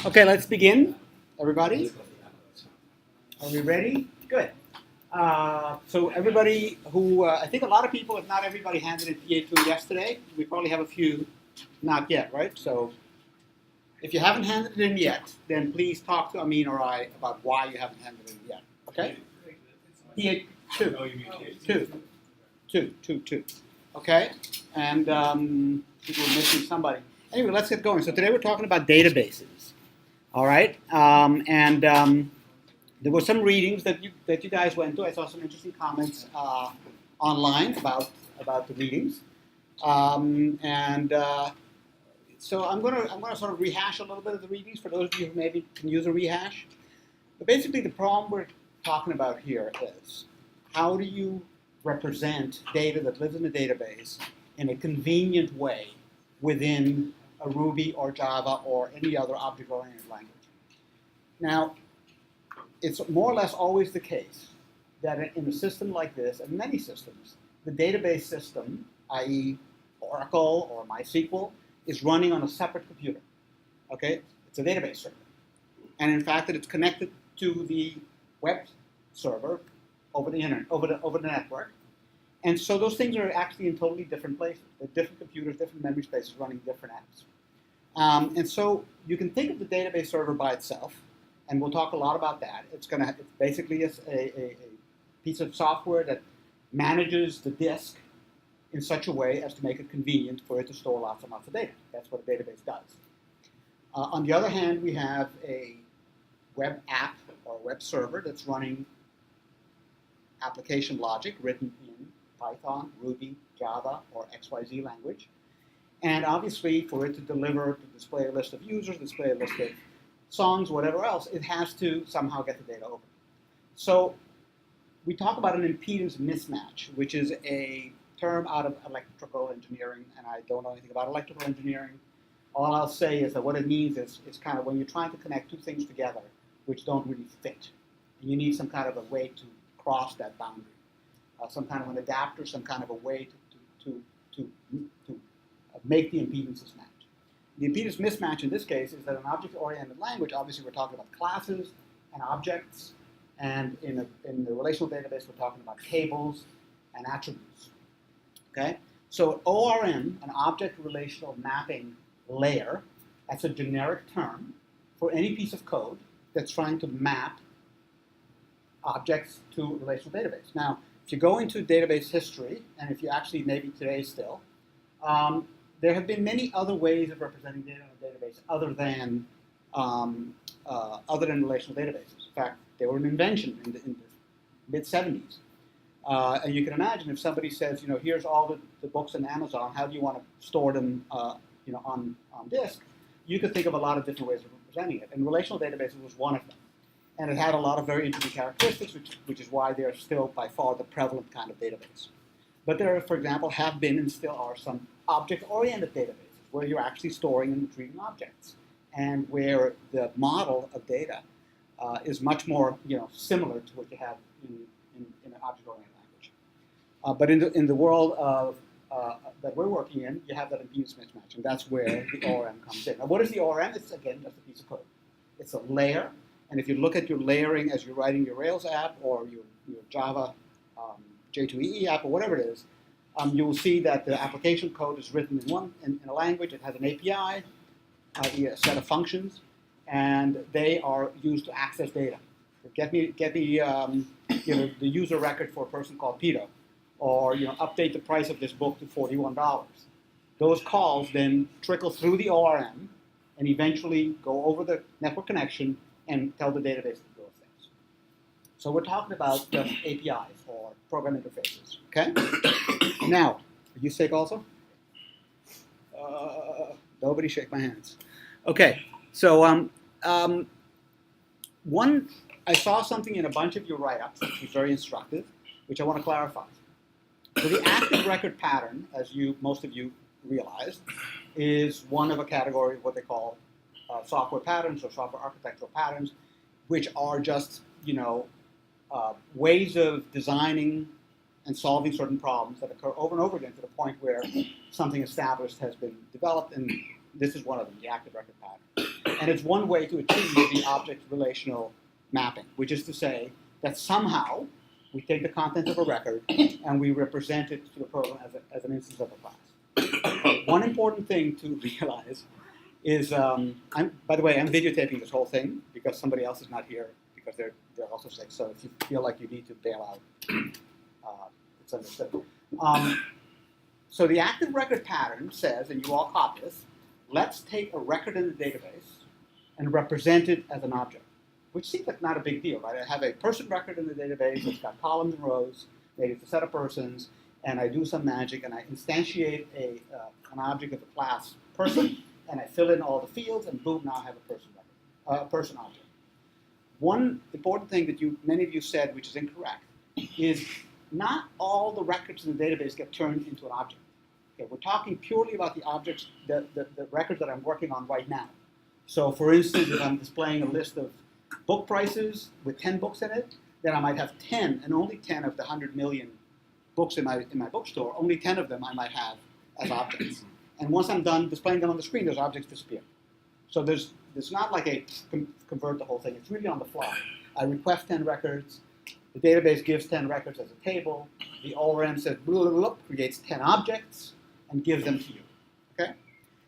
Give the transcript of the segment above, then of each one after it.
Okay, let's begin, everybody. Are we ready? Good. So everybody who, I think a lot of people, if not everybody, handed in PA2 yesterday. We probably have a few not yet, right? So if you haven't handed it in yet, then please talk to Amin or I about why you haven't handed it in yet, okay? PA2. Two. Okay? And people are missing somebody. Anyway, let's get going. So today we're talking about databases. All right? There were some readings that you guys went to. I saw some interesting comments online about the readings, so I'm gonna sort of rehash a little bit of the readings for those of you who maybe can use a rehash. But basically, the problem we're talking about here is how do you represent data that lives in a database in a convenient way within a Ruby or Java or any other object-oriented language. Now, it's more or less always the case that in a system like this, and many systems, the database system, i.e. Oracle or MySQL, is running on a separate computer. Okay? It's a database server. And in fact, that it's connected to the web server over the internet, over the network. And so those things are actually in totally different places. They're different computers, different memory spaces running different apps. And so you can think of the database server by itself, and we'll talk a lot about that. It's basically a piece of software that manages the disk in such a way as to make it convenient for it to store lots and lots of data. That's what a database does. On the other hand, we have a web app or web server that's running application logic written in Python, Ruby, Java, or XYZ language. And obviously, for it to deliver, to display a list of users, display a list of songs, whatever else, it has to somehow get the data over. So we talk about an impedance mismatch, which is a term out of electrical engineering, and I don't know anything about electrical engineering. All I'll say is that what it means is kind of when you're trying to connect two things together which don't really fit. And you need some kind of a way to cross that boundary. Some kind of an adapter, some kind of a way to make the impedances match. The impedance mismatch in this case is that an object-oriented language, obviously we're talking about classes and objects, and in the relational database we're talking about tables and attributes. Okay? So ORM, an object relational mapping layer, that's a generic term for any piece of code that's trying to map objects to a relational database. Now, if you go into database history, and if you actually maybe today still, there have been many other ways of representing data in a database other than relational databases. In fact, they were an invention in the mid-'70s. And you can imagine if somebody says, here's all the books in Amazon, how do you want to store them on disk? You could think of a lot of different ways of representing it. And relational databases was one of them. And it had a lot of very interesting characteristics, which is why they're still by far the prevalent kind of database. But there, for example, have been and still are some object-oriented databases where you're actually storing and retrieving objects, and where the model of data is much more, similar to what you have in an object-oriented language. But in the world of that we're working in, you have that impedance mismatch, and that's where the ORM comes in. Now, what is the ORM? It's again just a piece of code. It's a layer, and if you look at your layering as you're writing your Rails app or your Java J2EE app or whatever it is, you will see that the application code is written in a language. It has an API, a set of functions, and they are used to access data. Get me the user record for a person called Peter, or update the price of this book to $41. Those calls then trickle through the ORM and eventually go over the network connection and tell the database to do those things. So we're talking about just APIs or program interfaces. Okay. Now, are you sick also? Nobody shake my hands. Okay. So I saw something in a bunch of your write-ups, which was very instructive, which I want to clarify. So the active record pattern, as most of you realized, is one of a category of what they call software patterns or software architectural patterns, which are just ways of designing and solving certain problems that occur over and over again to the point where something established has been developed and This is one of them, the active record pattern. And it's one way to achieve the object relational mapping, which is to say that somehow we take the content of a record and we represent it to the program as an instance of a class. One important thing to realize is, by the way, I'm videotaping this whole thing because somebody else is not here because they're also sick. So if you feel like you need to bail out, it's understood. So the active record pattern says, and you all copy this, let's take a record in the database and represent it as an object, which seems like not a big deal, right? I have a person record in the database, it's got columns and rows, maybe it's a set of persons, and I do some magic and I instantiate an object of the class person, and I fill in all the fields, and boom, now I have a person record, person object. One important thing that many of you said, which is incorrect, is not all the records in the database get turned into an object. Okay, we're talking purely about the objects, the records that I'm working on right now. So for instance, if I'm displaying a list of book prices with 10 books in it, then I might have 10, and only 10 of the 100 million books in my bookstore, only 10 of them I might have as objects. And once I'm done displaying them on the screen, those objects disappear. So there's not like a convert the whole thing. It's really on the fly. I request 10 records. The database gives 10 records as a table. The ORM says, blah, blah, blah, creates 10 objects and gives them to you. Okay?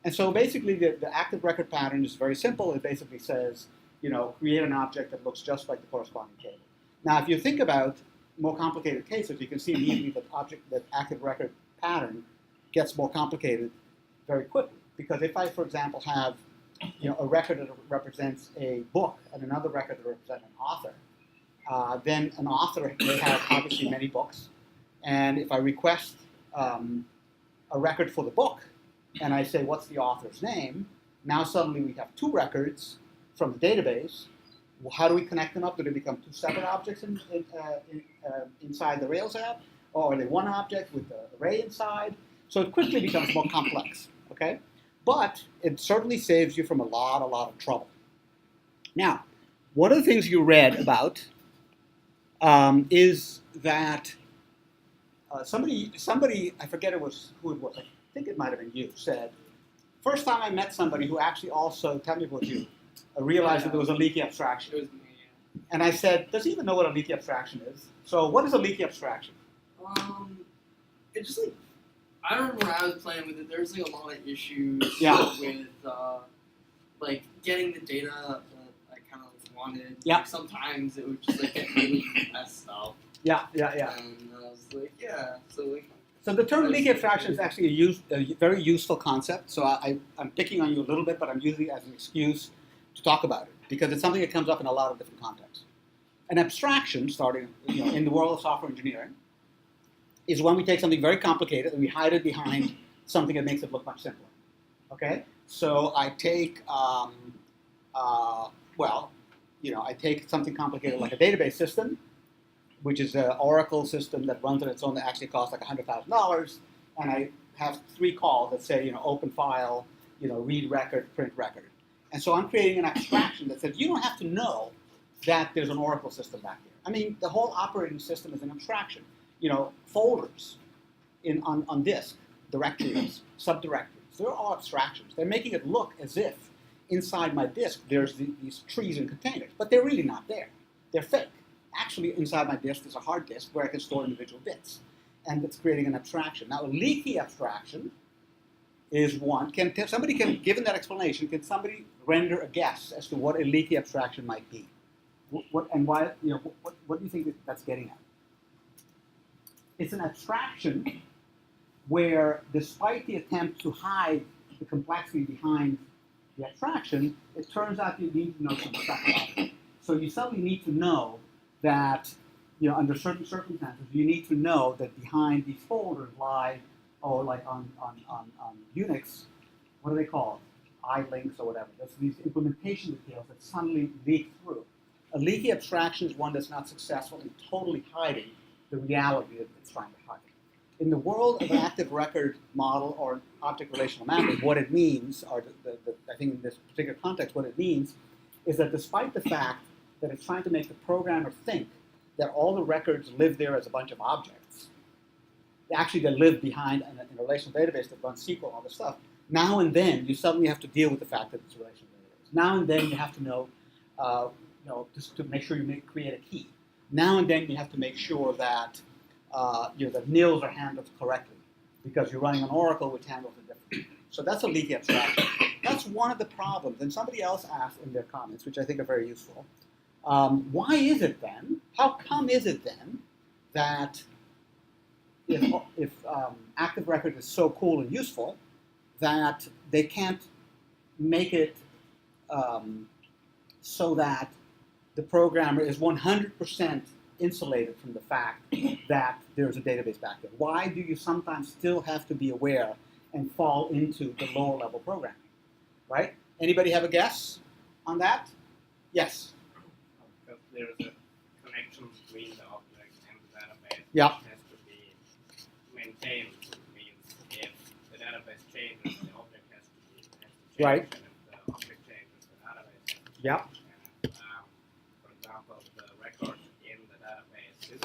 And so basically the active record pattern is very simple. It basically says, create an object that looks just like the corresponding table. Now, if you think about more complicated cases, you can see immediately that active record pattern gets more complicated very quickly. Because if I, for example, have a record that represents a book and another record that represents an author, then an author may have obviously many books. And if I request a record for the book, and I say, what's the author's name? Now suddenly we have two records from the database. Well, how do we connect them up? Do they become two separate objects inside the Rails app? Or are they one object with the array inside? So it quickly becomes more complex, okay? But it certainly saves you from a lot of trouble. Now, one of the things you read about is that somebody, I forget who it was, I think it might have been you, said, first time I met somebody who actually also, tell me about you, realized that there was a leaky abstraction. It was me, yeah. And I said, does he even know what a leaky abstraction is? So what is a leaky abstraction? It just like, I remember when I was playing with it, there was like a lot of issues with like getting the data that I kind of like wanted. Yeah. Like, sometimes it would just like get really messed up. Yeah. And I was like, So the term leaky abstraction is actually a very useful concept. So I'm picking on you a little bit, but I'm using it as an excuse to talk about it because it's something that comes up in a lot of different contexts. An abstraction, starting in the world of software engineering, is when we take something very complicated and we hide it behind something that makes it look much simpler. Okay, so I take I take something complicated like a database system, which is an Oracle system that runs on its own that actually costs like $100,000, and I have three calls that say open file, read record, print record. And so I'm creating an abstraction that says you don't have to know that there's an Oracle system back here. I mean, the whole operating system is an abstraction. Folders on disk, directories, subdirectories, they're all abstractions. They're making it look as if inside my disk there's these trees and containers, but they're really not there. They're fake. Actually, inside my disk there's a hard disk where I can store individual bits, and it's creating an abstraction. Now, a leaky abstraction is one. Given that explanation, can somebody render a guess as to what a leaky abstraction might be? And why? What do you think that's getting at? It's an abstraction where, despite the attempt to hide the complexity behind the abstraction, it turns out you need to know some stuff about it. So you suddenly need to know that, under certain circumstances, you need to know that behind these folders lie, like on Unix, what are they called? iLinks or whatever. There's these implementation details that suddenly leak through. A leaky abstraction is one that's not successful in totally hiding the reality that it's trying to hide. In the world of an active record model or object relational mapping, what it means, or I think in this particular context, what it means is that despite the fact that it's trying to make the programmer think that all the records live there as a bunch of objects, actually they live behind in a relational database that runs SQL and all this stuff, Now and then, you suddenly have to deal with the fact that it's a relational database. Now and then, you have to know, just to make sure you create a key. Now and then, you have to make sure that the nils are handled correctly, because you're running an Oracle which handles it differently. So that's a leaky abstraction. That's one of the problems. And somebody else asked in their comments, which I think are very useful. Why is it then? How come is it then that if Active Record is so cool and useful, that they can't make it so that the programmer is 100% insulated from the fact that there's a database back there? Why do you sometimes still have to be aware and fall into the lower level programming, right? Anybody have a guess on that? Yes? Because there's a connection between the object and the database Yeah. that has to be maintained. It means if the database changes, the object has to change. Right. And if the object changes, the database has to change. Yeah. And, for example, the record in the database is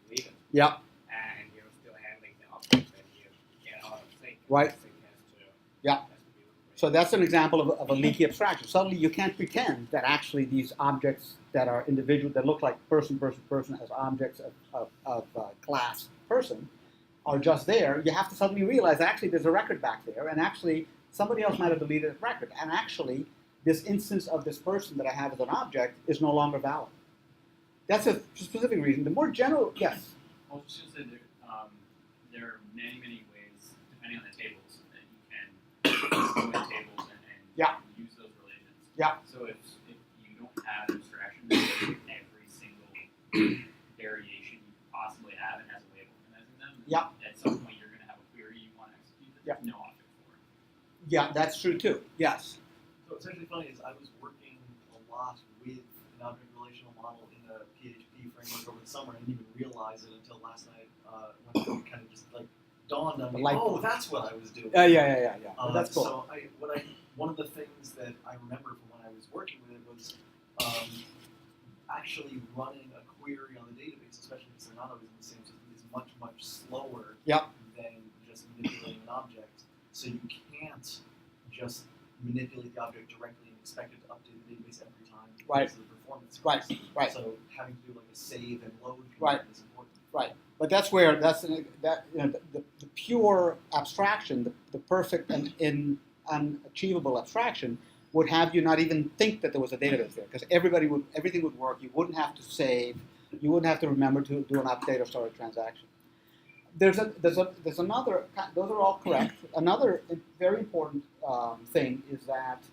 deleted. Yeah. And you're still handling the object that you get out of sync. Right. The sync has to, Yeah. has to be replaced. So that's an example of a leaky abstraction. Suddenly you can't pretend that actually these objects that are individual, that look like person as objects of class person are just there. You have to suddenly realize actually there's a record back there, and actually somebody else might have deleted that record. And actually this instance of this person that I have as an object is no longer valid. That's a specific reason. The more general, yes? I was just going to say there are many ways, depending on the tables, that you can go in tables and Yeah. use those relations. Yeah. So if you don't have abstraction for every single variation you possibly have and has a way of organizing them, Yeah. at some point you're going to have a query you want to execute that there's no object for. Yeah, that's true too. Yes. So what's actually funny is I was working a lot with an object relational model in a PHP framework over the summer. I didn't even realize it until last night when it kind of just like dawned on me. Oh, that's what I was doing. Yeah. That's cool. So one of the things that I remember from when I was working with it was actually running a query on the database, especially because they're not always in the same system, is much slower than just manipulating an object. So you can't just manipulate the object directly and expect it to update the database every time because of the performance. Right. So having to do like a save and load Right. is important. Right. But that's where the pure abstraction, the perfect and unachievable abstraction, would have you not even think that there was a database there, because everything would work. You wouldn't have to save. You wouldn't have to remember to do an update or start a transaction. There's another. Those are all correct. Another very important thing is that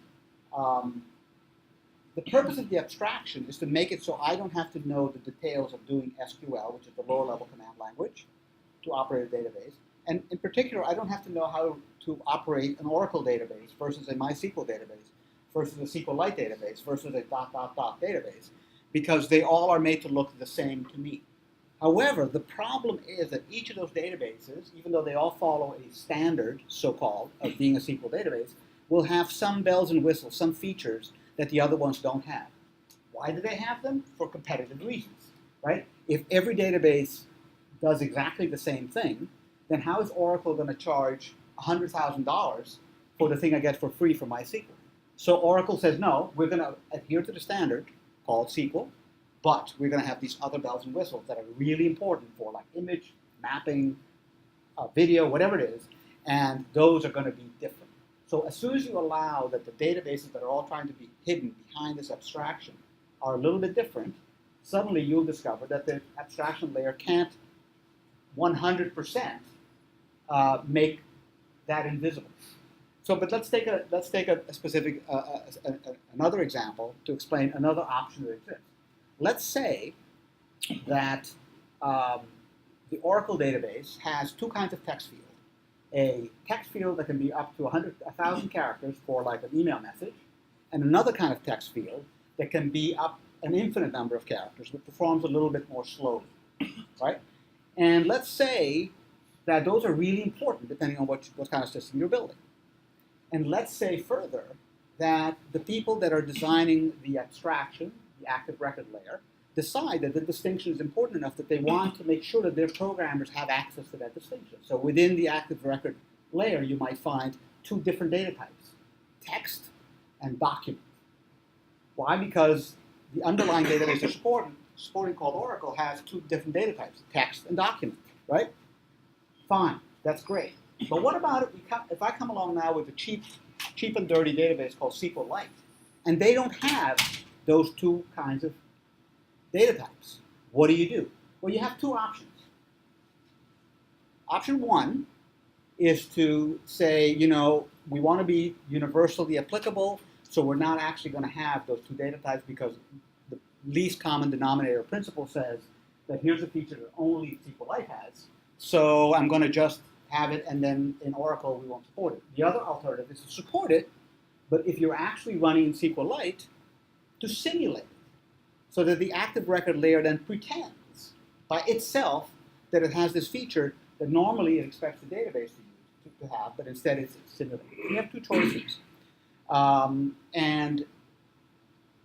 the purpose of the abstraction is to make it so I don't have to know the details of doing SQL, which is the lower level command language, to operate a database. And in particular, I don't have to know how to operate an Oracle database versus a MySQL database versus a SQLite database versus a ... database, because they all are made to look the same to me. However, the problem is that each of those databases, even though they all follow a standard, so-called, of being a SQL database, will have some bells and whistles, some features that the other ones don't have. Why do they have them? For competitive reasons, right? If every database does exactly the same thing, then how is Oracle going to charge $100,000 for the thing I get for free from MySQL? So Oracle says, no, we're going to adhere to the standard called SQL, but we're going to have these other bells and whistles that are really important for like image, mapping, video, whatever it is, and those are going to be different. So as soon as you allow that the databases that are all trying to be hidden behind this abstraction are a little bit different, suddenly you'll discover that the abstraction layer can't 100% make that invisible. So, but let's take a specific another example to explain another option that exists. Let's say that the Oracle database has two kinds of text fields. A text field that can be up to 1,000 characters for like an email message, and another kind of text field that can be up an infinite number of characters, but performs a little bit more slowly, right? And let's say that those are really important depending on what kind of system you're building. And let's say further that the people that are designing the abstraction, the active record layer, decide that the distinction is important enough that they want to make sure that their programmers have access to that distinction. So within the active record layer, you might find two different data types, text and document. Why? Because the underlying database they're supporting called Oracle has two different data types, text and document, right? Fine, that's great. But what about if I come along now with a cheap and dirty database called SQLite, and they don't have those two kinds of data types? What do? Well, you have two options. Option one is to say, we want to be universally applicable, so we're not actually going to have those two data types because the least common denominator principle says that here's a feature that only SQLite has, so I'm going to just have it, and then in Oracle we won't support it. The other alternative is to support it, but if you're actually running in SQLite, to simulate it, so that the active record layer then pretends by itself that it has this feature that normally it expects the database to have, but instead it's simulated. You have two choices. And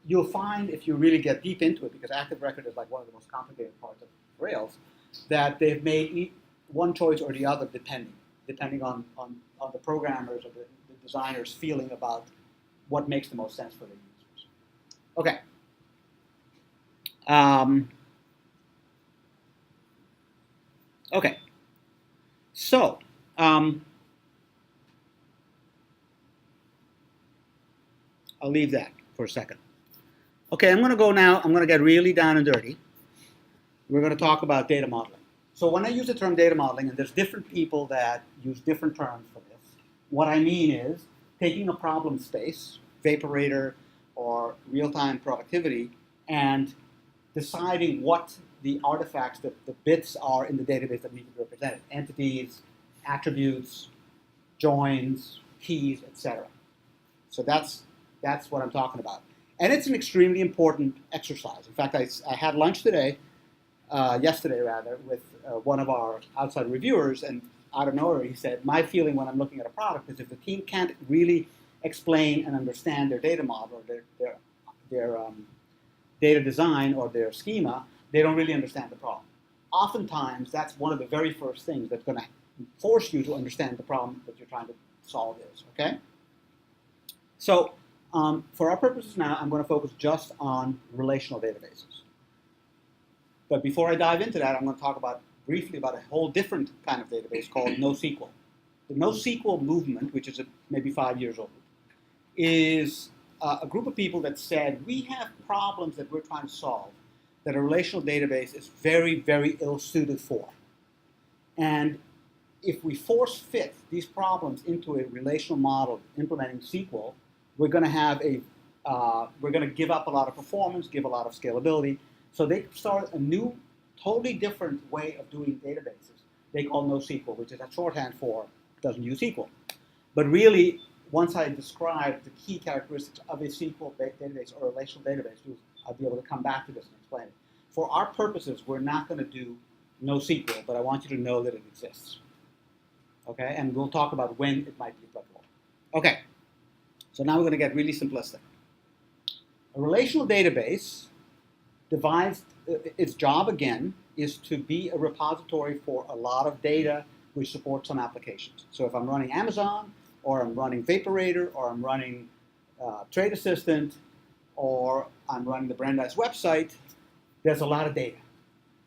you'll find if you really get deep into it, because active record is like one of the most complicated parts of Rails, that they've made one choice or the other depending on the programmers or the designers' feeling about what makes the most sense for their users. Okay. Okay. So, I'll leave that for a second. Okay, I'm going to go now. I'm going to get really down and dirty. We're going to talk about data modeling. So when I use the term data modeling, and there's different people that use different terms for this, what I mean is taking a problem space, Vaporator or real-time productivity, and deciding what the artifacts, the bits are in the database that need to be represented. Entities, attributes, joins, keys, etc. So that's what I'm talking about. And it's an extremely important exercise. In fact, I had lunch yesterday rather, with one of our outside reviewers, and out of nowhere he said, my feeling when I'm looking at a product is if the team can't really explain and understand their data model or their data design or their schema, they don't really understand the problem. Oftentimes, that's one of the very first things that's going to force you to understand the problem that you're trying to solve is, okay? So, for our purposes now, I'm going to focus just on relational databases. But before I dive into that, I'm going to talk briefly about a whole different kind of database called NoSQL. The NoSQL movement, which is maybe 5 years old, is a group of people that said, we have problems that we're trying to solve that a relational database is very, very ill-suited for. And if we force fit these problems into a relational model implementing SQL, we're going to give up a lot of performance, give a lot of scalability. So they started a new, totally different way of doing databases. They call NoSQL, which is a shorthand for doesn't use SQL. But really, once I describe the key characteristics of a SQL database or a relational database, I'll be able to come back to this and explain it. For our purposes, we're not going to do NoSQL, but I want you to know that it exists. Okay, and we'll talk about when it might be applicable. Okay, so now we're going to get really simplistic. A relational database divides, its job again is to be a repository for a lot of data which supports some applications. So if I'm running Amazon, or I'm running Vaporator, or I'm running Trade Assistant, or I'm running the Brandeis website, there's a lot of data.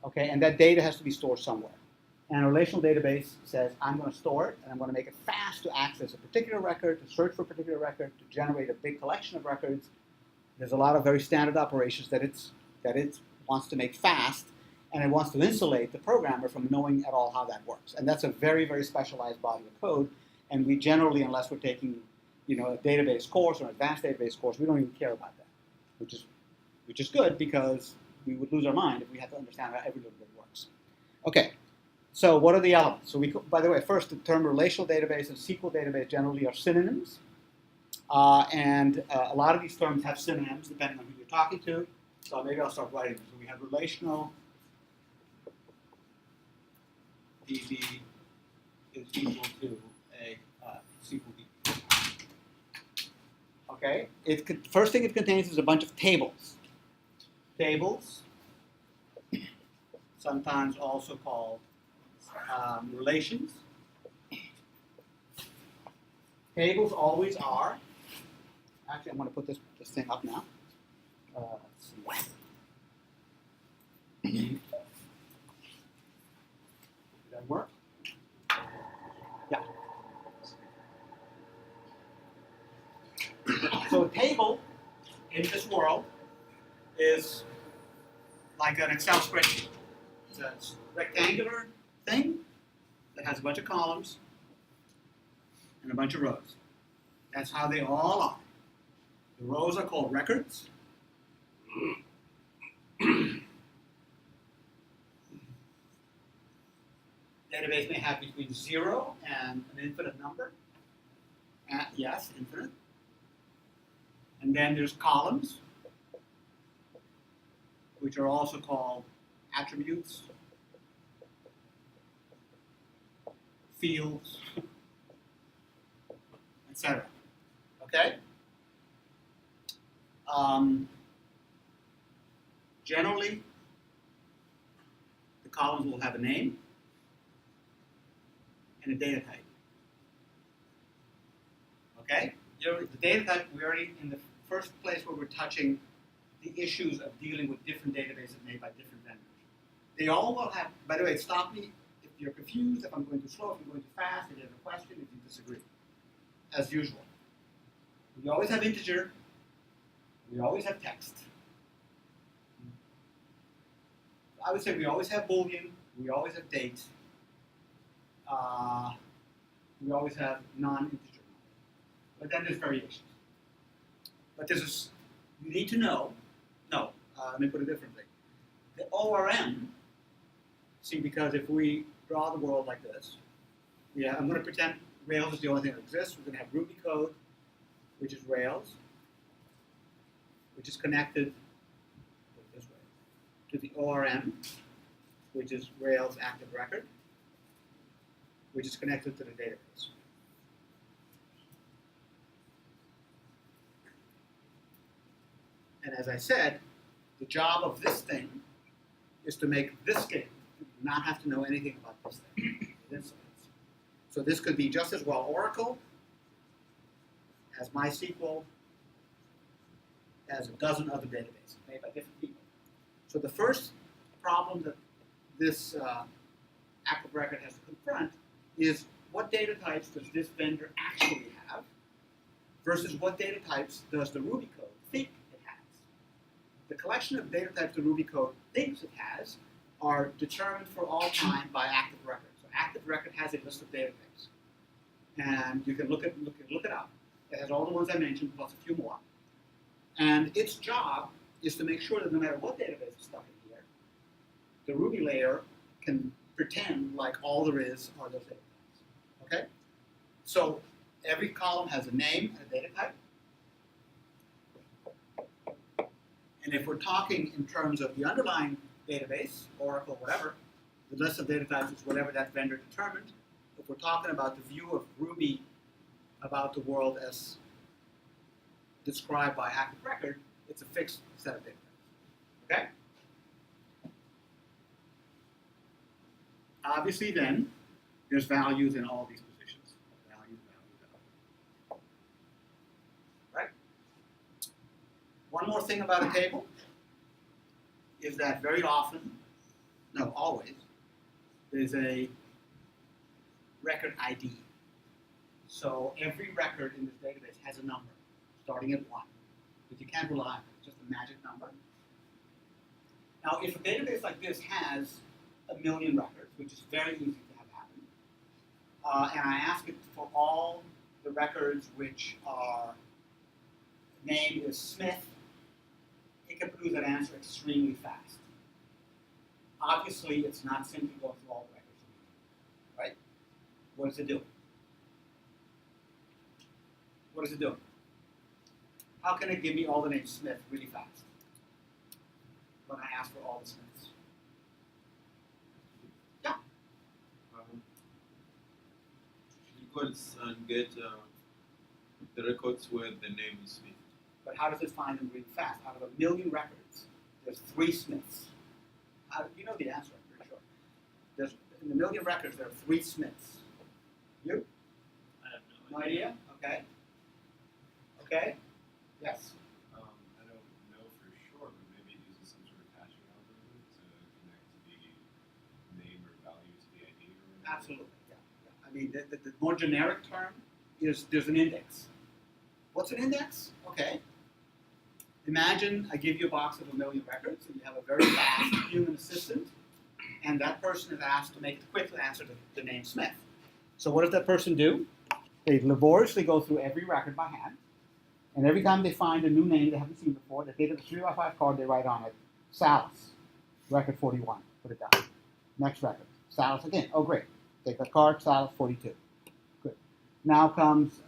Okay, and that data has to be stored somewhere. And a relational database says, I'm going to store it, and I'm going to make it fast to access a particular record, to search for a particular record, to generate a big collection of records. There's a lot of very standard operations that it wants to make fast, and it wants to insulate the programmer from knowing at all how that works. And that's a very, very specialized body of code. And we generally, unless we're taking, a database course or an advanced database course, we don't even care about that, which is good because we would lose our mind if we had to understand how every little bit works. Okay, so what are the elements? So by the way, first, the term relational database and SQL database generally are synonyms. And a lot of these terms have synonyms depending on who you're talking to. So maybe I'll start writing them. So we have relational DB is equal to a SQL DB. Okay. First thing it contains is a bunch of tables. Tables, sometimes also called relations. Tables always are. Actually, I'm going to put this thing up now. Let's see. Did that work? Yeah. So a table in this world is like an Excel spreadsheet. It's a rectangular thing that has a bunch of columns and a bunch of rows. That's how they all are. The rows are called records. Database may have between 0 and an infinite number. Yes, infinite. And then there's columns, which are also called attributes, fields, etc. Okay? Generally, the columns will have a name and a data type. Okay? The data type, we're already in the first place where we're touching the issues of dealing with different databases made by different vendors. They all will have, by the way, stop me if you're confused, if I'm going too slow, if I'm going too fast, if you have a question, if you disagree. As usual. We always have integer, we always have text. I would say we always have Boolean, we always have date, we always have non-integer. But then there's variations. But you need to know, let me put it differently. The ORM, see, because if we draw the world like this, I'm going to pretend Rails is the only thing that exists. We're going to have Ruby code, which is Rails, which is connected this way to the ORM, which is Rails Active Record, which is connected to the database. And as I said, the job of this thing is to make this thing not have to know anything about this thing. So this could be just as well Oracle as MySQL, as a dozen other databases made by different people. So the first problem that this active record has to confront is what data types does this vendor actually have versus what data types does the Ruby code think it has. The collection of data types the Ruby code thinks it has are determined for all time by active record. So active record has a list of data types. And you can look it up. It has all the ones I mentioned plus a few more. And its job is to make sure that no matter what database is stuck in here, the Ruby layer can pretend like all there is are those data types. Okay? So every column has a name and a data type. And if we're talking in terms of the underlying database, Oracle, whatever, the list of data types is whatever that vendor determined. If we're talking about the view of Ruby about the world as described by active record, it's a fixed set of data types. Okay? Obviously then, there's values in all these positions. Values. Right? One more thing about a table is that very often, no, always, there's a record ID. So every record in this database has a number, starting at 1. But you can't rely on it, it's just a magic number. Now, if a database like this has 1 million records, which is very easy to have happen, and I ask it for all the records which are, name is Smith, it can produce that answer extremely fast. Obviously, it's not simply going through all the records, right? What is it doing? What is it doing? How can it give me all the names Smith really fast when I ask for all the Smiths? Yeah. Equals and get the records where the name is Smith. But how does it find them really fast? Out of 1 million records, there's 3 Smiths. You know the answer, I'm pretty sure. In 1 million records, there are 3 Smiths. You? I have No idea? Okay? Okay? Yes? I don't know for sure, but maybe it uses some sort of hashing algorithm to connect the name or value to the ID or whatever. Absolutely. Yeah. Yeah. I mean, the more generic term is there's an index. What's an index? Okay. Imagine I give you a box of 1 million records, and you have a very fast human assistant, and that person is asked to make a quick answer to the name Smith. So what does that person do? They laboriously go through every record by hand, and every time they find a new name they haven't seen before, they take a 3x5 card, they write on it, Salas, record 41, put it down. Next record, Salas again. Oh, great. Take that card, Salas 42. Good. Now comes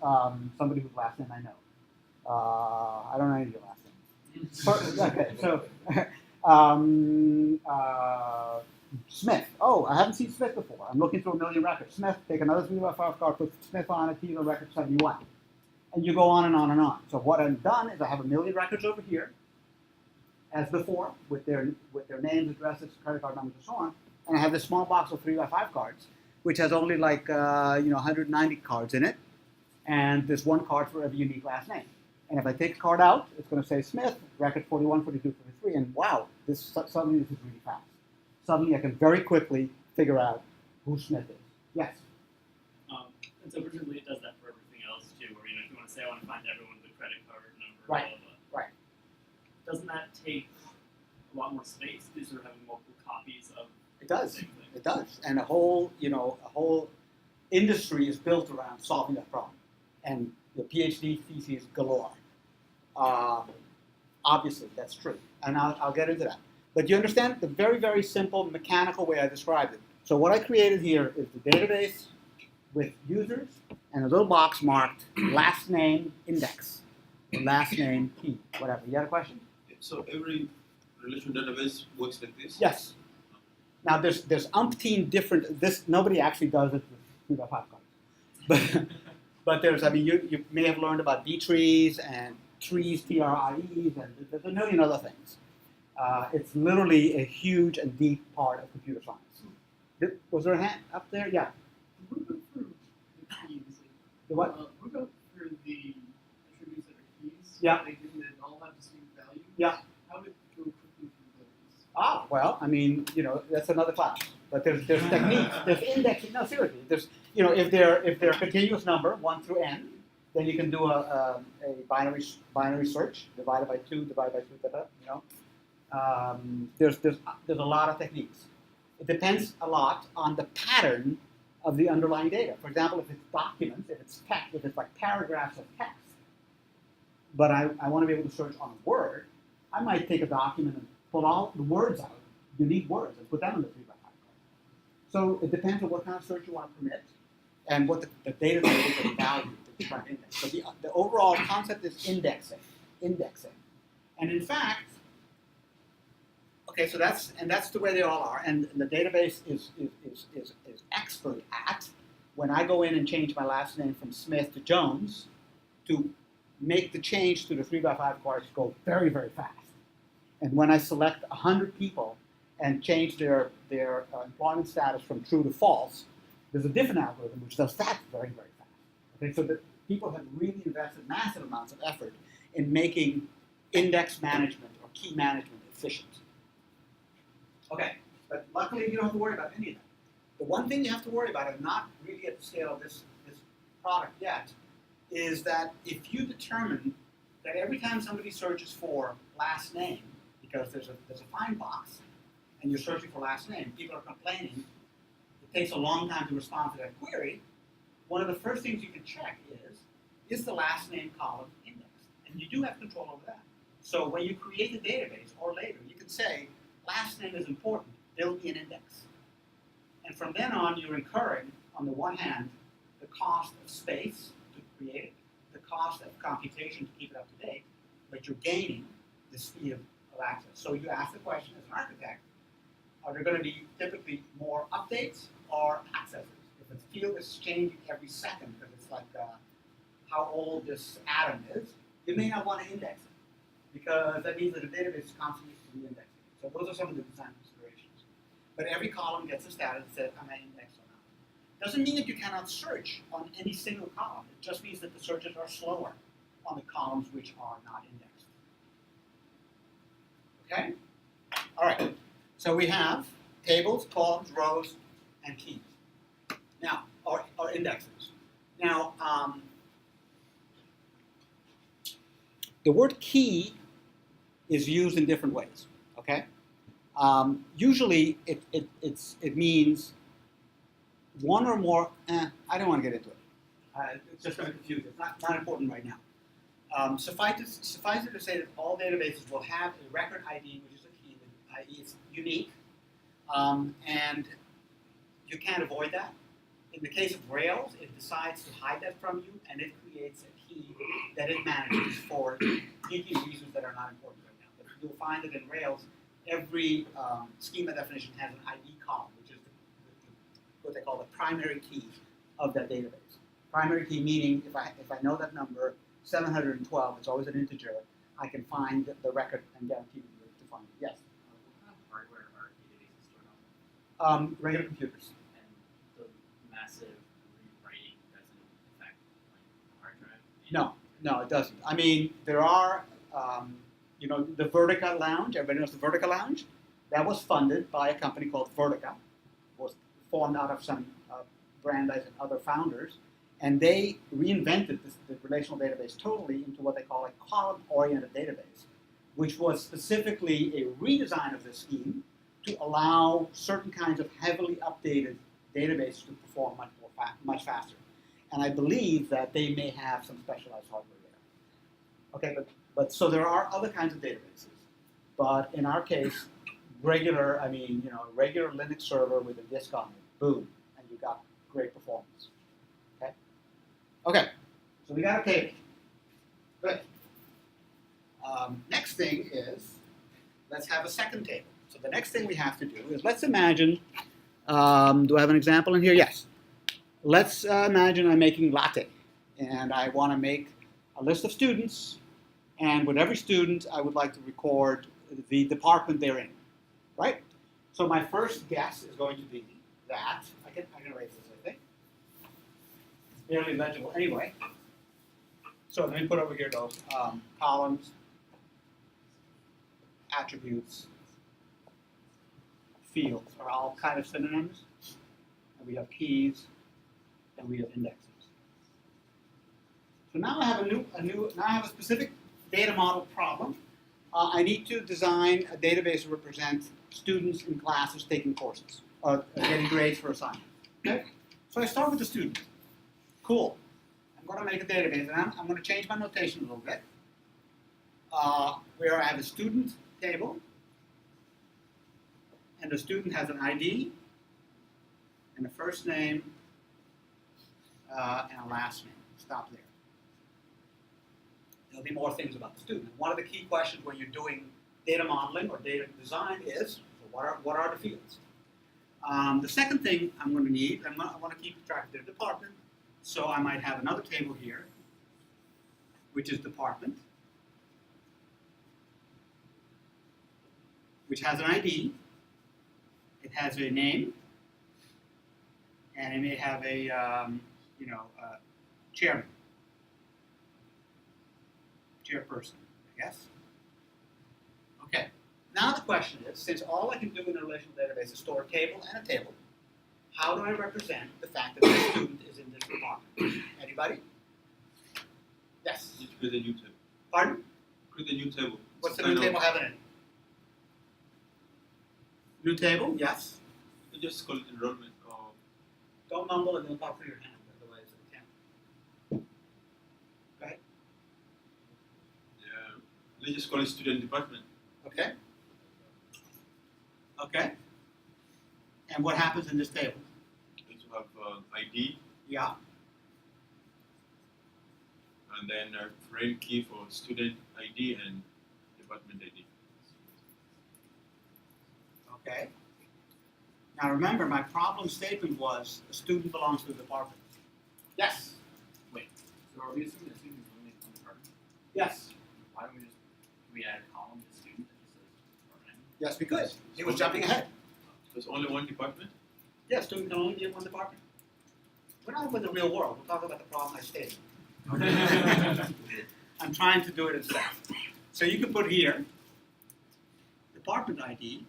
somebody whose last name I know. I don't know any of your last names. Okay, so Smith. Oh, I haven't seen Smith before. I'm looking through 1 million records. Smith, take another 3x5 card, put Smith on it, he's on record 71. And you go on and on and on. So what I've done is I have 1 million records over here, as before, with their names, addresses, credit card numbers, and so on. And I have this small box of 3x5 cards, which has only like 190 cards in it, and there's one card for every unique last name. And if I take a card out, it's going to say Smith, record 41, 42, 43, and wow, suddenly this is really fast. Suddenly I can very quickly figure out who Smith is. Yes? And so presumably it does that for everything else too, where if you want to say I want to find everyone with a credit card number, Right. blah, blah, blah. Right. Doesn't that take a lot more space to sort of having multiple copies of It does. the same thing? It does. And a whole industry is built around solving that problem. And the PhD theses galore. Obviously, that's true. And I'll get into that. But you understand the very, very simple mechanical way I described it. So what I created here is the database with users and a little box marked last name index, or last name key, whatever. You got a question? So every relational database works like this? Yes. Now there's umpteen different. Nobody actually does it with 3x5 cards, but there's. I mean, you may have learned about B trees and trees, TRIEs, and there's a million other things. It's literally a huge and deep part of computer science. Was there a hand up there? Yeah. We go through the keys. The what? We go through the attributes that are keys. Yeah. They all have distinct values. Yeah. How did it go quickly through those? Ah, well, I mean, that's another class. But there's techniques. There's indexing. No, seriously. There's if they're a continuous number, 1 through n, then you can do a binary search, divided by 2, divided by 2, There's a lot of techniques. It depends a lot on the pattern of the underlying data. For example, if it's documents, if it's text, if it's like paragraphs of text, but I want to be able to search on a word, I might take a document and pull all the words out, unique words, and put them in the 3x5 card. So it depends on what kind of search you want to permit and what the data type is and value that you're trying to index. So the overall concept is indexing. And in fact, okay, so that's the way they all are, and the database is expert at, when I go in and change my last name from Smith to Jones, to make the change to the 3x5 cards go very, very fast. And when I select 100 people and change their employment status from true to false, there's a different algorithm which does that very, very fast. Okay, so that people have really invested massive amounts of effort in making index management or key management efficient. Okay, but luckily you don't have to worry about any of that. The one thing you have to worry about, and not really at the scale of this product yet, is that if you determine that every time somebody searches for last name, because there's a find box, and you're searching for last name, people are complaining, it takes a long time to respond to that query, one of the first things you can check is the last name column indexed? And you do have control over that. So when you create a database, or later, you can say, last name is important, build me an index. And from then on, you're incurring, on the one hand, the cost of space to create it, the cost of computation to keep it up to date, but you're gaining the speed of access. So you ask the question as an architect, are there going to be typically more updates or accesses? If the field is changing every second, because it's like how old this atom is, you may not want to index it, because that means that the database is constantly re-indexing. So those are some of the design considerations. But every column gets a status that says, am I indexed or not? Doesn't mean that you cannot search on any single column. It just means that the searches are slower on the columns which are not indexed. Okay? All right. So we have tables, columns, rows, and keys. Now, or indexes. Now, the word key is used in different ways. Okay? Usually, it means one or more. I don't want to get into it. It's just going to confuse you. It's not important right now. Suffice it to say that all databases will have a record ID, which is a key, i.e. it's unique, and you can't avoid that. In the case of Rails, it decides to hide that from you, and it creates a key that it manages for geeky reasons that are not important right now. But you'll find that in Rails, every schema definition has an ID column, which is what they call the primary key of that database. Primary key meaning if I know that number, 712, it's always an integer, I can find the record and guarantee to find it. Yes? What kind of hardware are databases stored on? Regular computers. And the massive rewriting doesn't affect like the hard drive? No, it doesn't. I mean, there are, the Vertica Lounge. Everybody knows the Vertica Lounge? That was funded by a company called Vertica. It was formed out of some Brandeis and other founders. And they reinvented the relational database totally into what they call a column-oriented database, which was specifically a redesign of the scheme to allow certain kinds of heavily updated databases to perform much faster. And I believe that they may have some specialized hardware there. Okay, but so there are other kinds of databases. But in our case, regular Linux server with a disk on it, boom, and you got great performance. Okay, so we got a table. Good. Next thing is, let's have a second table. So the next thing we have to do is, let's imagine, do I have an example in here? Yes. Let's imagine I'm making latte, and I want to make a list of students, and with every student, I would like to record the department they're in, right? So my first guess is going to be that, I can erase this, I think. Barely legible anyway. So let me put over here those columns, attributes, fields are all kind of synonyms. And we have keys, and we have indexes. So now I have now I have a specific data model problem. I need to design a database to represent students in classes taking courses, or getting grades for assignments. Okay? So I start with the student. Cool. I'm going to make a database, and I'm going to change my notation a little bit, where I have a student table, and the student has an ID, and a first name, and a last name. Stop there. There'll be more things about the student. One of the key questions when you're doing data modeling or data design is, what are the fields? The second thing I'm going to need, I want to keep track of their department. So I might have another table here, which is department, which has an ID, it has a name, and it may have a chairman, chairperson, I guess. Okay. Now the question is, since all I can do in a relational database is store a table and a table, how do I represent the fact that this student is in this department? Anybody? Yes. You create a new table. Pardon? Create a new table. What's the new table have in it? New table? Yes. You just call it enrollment. Don't mumble and don't talk through your hand, otherwise it can't. Go ahead. Yeah. Let's just call it student department. Okay. Okay. And what happens in this table? You need to have ID, Yeah. and then a frame key for student ID and department ID. Okay. Now remember, my problem statement was a student belongs to the department. Yes. So are we assuming the student is only one department? Yes. Why don't we add a column to student that just says department? Yes, we could. He was jumping ahead. There's only one department? Yes, student can only be in one department. We're not talking about the real world. We're talking about the problem I stated. I'm trying to do it instead. So you can put here department ID,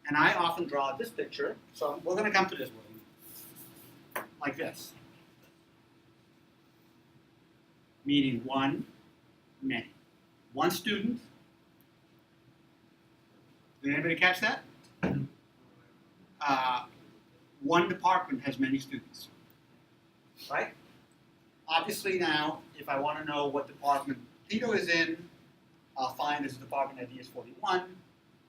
and I often draw this picture. So we're going to come to this one like this, meaning one, many. One student. Did anybody catch that? One department has many students, right? Obviously now, if I want to know what department Tito is in, I'll find his department ID is 41.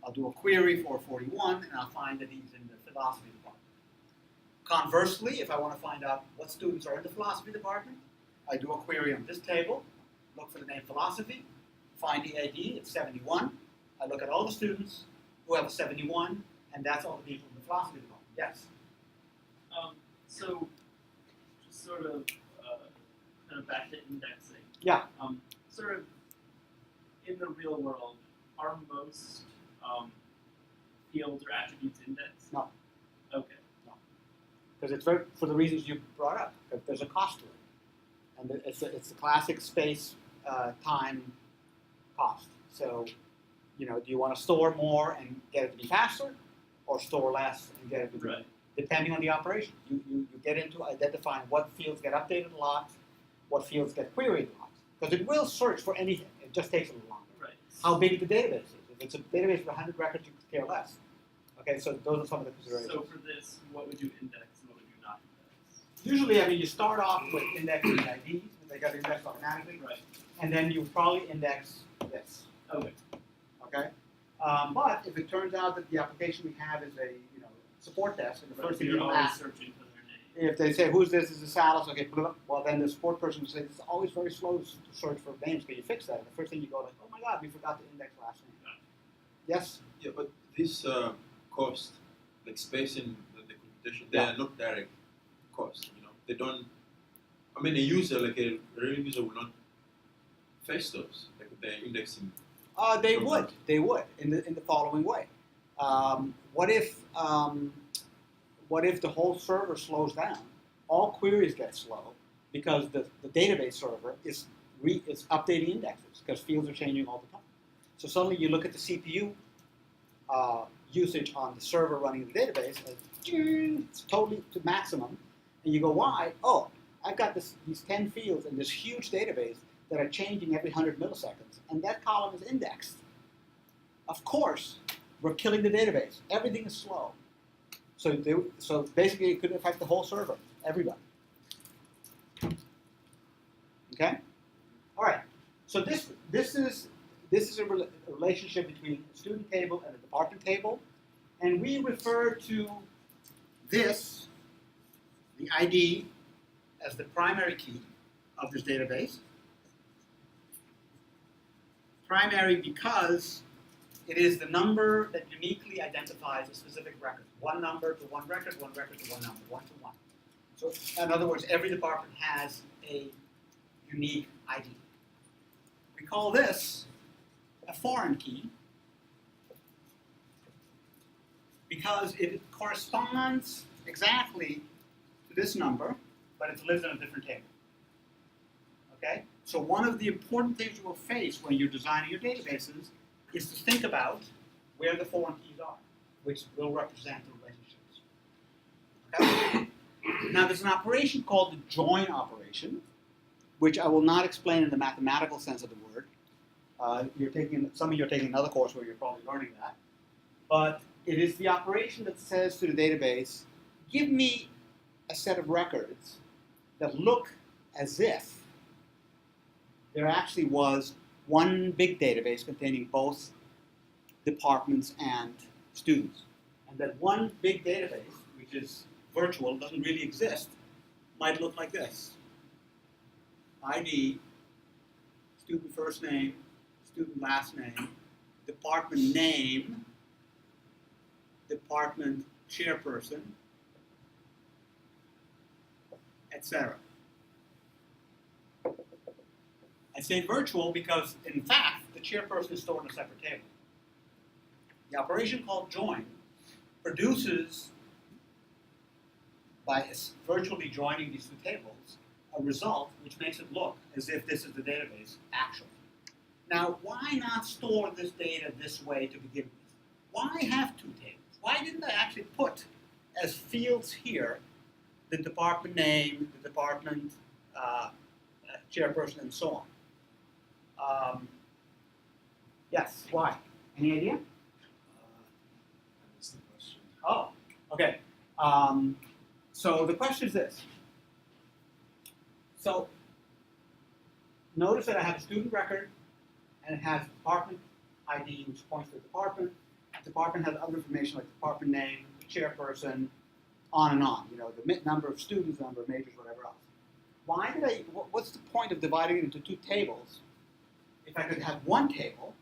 I'll do a query for 41, and I'll find that he's in the philosophy department. Conversely, if I want to find out what students are in the philosophy department, I do a query on this table, look for the name philosophy, find the ID, it's 71. I look at all the students who have a 71, and that's all the people in the philosophy department. Yes? So, just sort of kind of back to indexing. Yeah. Sort of in the real world, are most fields or attributes indexed? No. Okay. Because it's very, for the reasons you brought up, because there's a cost to it. And it's the classic space time cost. So, do you want to store more and get it to be faster, or store less and get it to be, Right. depending on the operation. You get into identifying what fields get updated a lot, what fields get queried a lot. Because it will search for anything. It just takes a little longer. Right. How big the database is. If it's a database with 100 records, you could care less. Okay, so those are some of the considerations. So for this, what would you index and what would you not index? Usually, you start off with indexing IDs, they got indexed automatically, Right. and then you probably index this. Okay. Okay, but if it turns out that the application we have is a support desk, and the Right. first So thing you're you always ask, searching for their name. if they say who's this, is this Alice? Okay, put it up. Well, then the support person will say it's always very slow to search for names. Can you fix that? And the first thing you go like, oh my God, we forgot to index last name. Yes. Yeah, but this cost, like space in the computation, they Yeah. are not direct cost. They don't. I mean, a user, like a real user, will not face those, like the indexing. They would. They would in the following way. What if the whole server slows down? All queries get slow because the database server is updating indexes because fields are changing all the time. So suddenly you look at the CPU usage on the server running the database, and it's totally to maximum, and you go, why? Oh, I've got these 10 fields in this huge database that are changing every 100 milliseconds, and that column is indexed. Of course, we're killing the database. Everything is slow. So basically, it could affect the whole server, everybody. Okay. All right. So this is a relationship between a student table and a department table, and we refer to this, the ID, as the primary key of this database. Primary because it is the number that uniquely identifies a specific record. One number to one record, one record to one number, one to one. So in other words, every department has a unique ID. We call this a foreign key because it corresponds exactly to this number, but it lives in a different table. Okay? So one of the important things you will face when you're designing your databases is to think about where the foreign keys are, which will represent the relationships. Okay? Now there's an operation called the join operation, which I will not explain in the mathematical sense of the word. Some of you are taking another course where you're probably learning that. But it is the operation that says to the database, give me a set of records that look as if there actually was one big database containing both departments and students. And that one big database, which is virtual, doesn't really exist, might look like this. ID, student first name, student last name, department name, department chairperson, etc. I say virtual because, in fact, the chairperson is stored in a separate table. The operation called join produces by virtually joining these two tables, a result which makes it look as if this is the database actually. Now, why not store this data this way to begin with? Why have two tables? Why didn't I actually put as fields here the department name, the department chairperson, and so on? Yes, why? Any idea? I missed the question. Oh, okay. So the question is this. So notice that I have a student record, and it has department ID, which points to the department. The department has other information like department name, chairperson, on and on. You know, the number of students, the number of majors, whatever else. Why did I? What's the point of dividing it into two tables? If I could have one table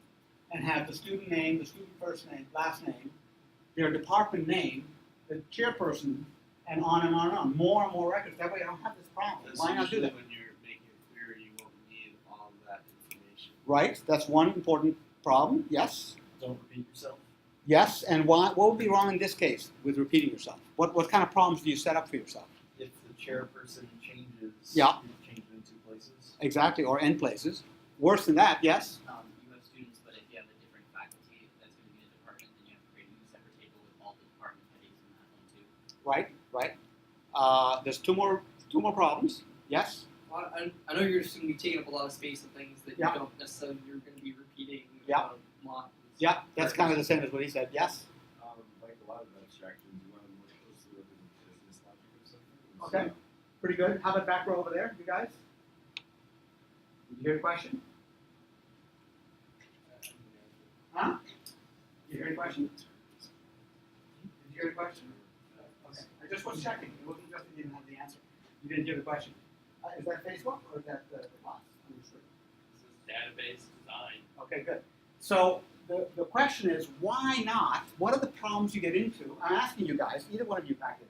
and have the student name, the student first name, last name, their department name, the chairperson, and on and on and on. More and more records. That way I don't have this problem. Why not do that? When you're making a query, you won't need all of that information. Right? That's one important problem. Yes. Don't repeat yourself. Yes. And what would be wrong in this case with repeating yourself? What kind of problems do you set up for yourself? If the chairperson changes, Yeah. you change it in two places. Exactly, or n places. Worse than that, yes. You have students, but if you have a different faculty that's going to be in a department, then you have to create a separate table with all the department headings in that one too. Right, right. There's two more problems. Yes. Well, I know you're just going to be taking up a lot of space and things that Yeah. you don't necessarily you're going to be repeating. Yeah. A lot. Yeah, that's kind of the same as what he said. Yes. Like a lot of abstractions, you want to more closely represent the business logic of something. Okay. Pretty good. How about back row over there, you guys? Did you hear the question? Huh? Did you hear the question? Did you hear the question? Okay. I just was checking. It wasn't just that you didn't have the answer. You didn't hear the question. Is that Facebook or is that the class? I'm not sure. This is database design. Okay, good. So the question is, why not? What are the problems you get into? I'm asking you guys, either one of you back there.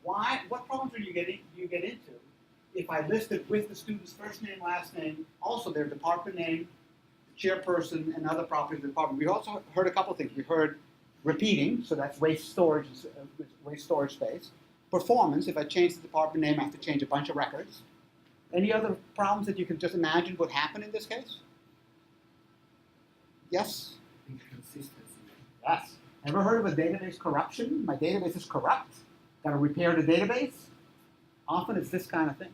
What problems do you get into if I listed with the student's first name, last name, also their department name, chairperson, and other properties of the department? We also heard a couple of things. We heard repeating, so that's waste storage space. Performance, if I change the department name, I have to change a bunch of records. Any other problems that you can just imagine would happen in this case? Yes? Inconsistency. Yes. Ever heard of a database corruption? My database is corrupt. Got to repair the database? Often it's this kind of thing.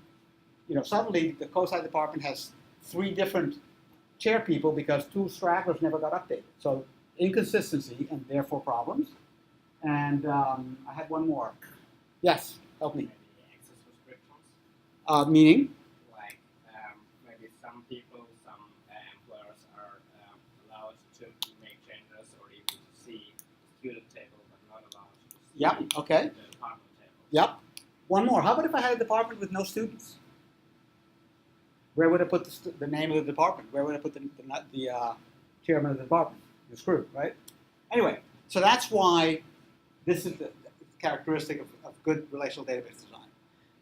You know, suddenly the COSI department has 3 different chair people because 2 stragglers never got updated. So inconsistency and therefore problems. And I had one more. Yes, help me. Maybe access restrictions. Meaning? Like maybe some people, some employers are allowed to make changes or even to see the student table, but not allowed to see Yep, okay. the department table. Yep. One more. How about if I had a department with no students? Where would I put the name of the department? Where would I put the chairman of the department? You're screwed, right? Anyway, so that's why this is the characteristic of good relational database design.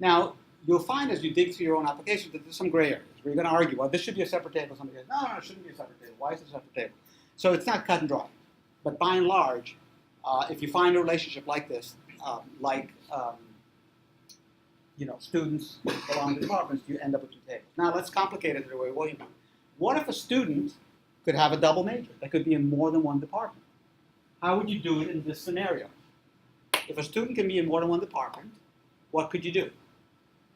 Now, you'll find as you dig through your own application that there's some gray areas where you're going to argue, well, this should be a separate table. Somebody goes, no, it shouldn't be a separate table. Why is it a separate table? So it's not cut and dry. But by and large, if you find a relationship like this, students belong to departments, you end up with 2 tables. Now let's complicate it the way William did. What if a student could have a double major? That could be in more than one department. How would you do it in this scenario? If a student can be in more than one department, what could you do?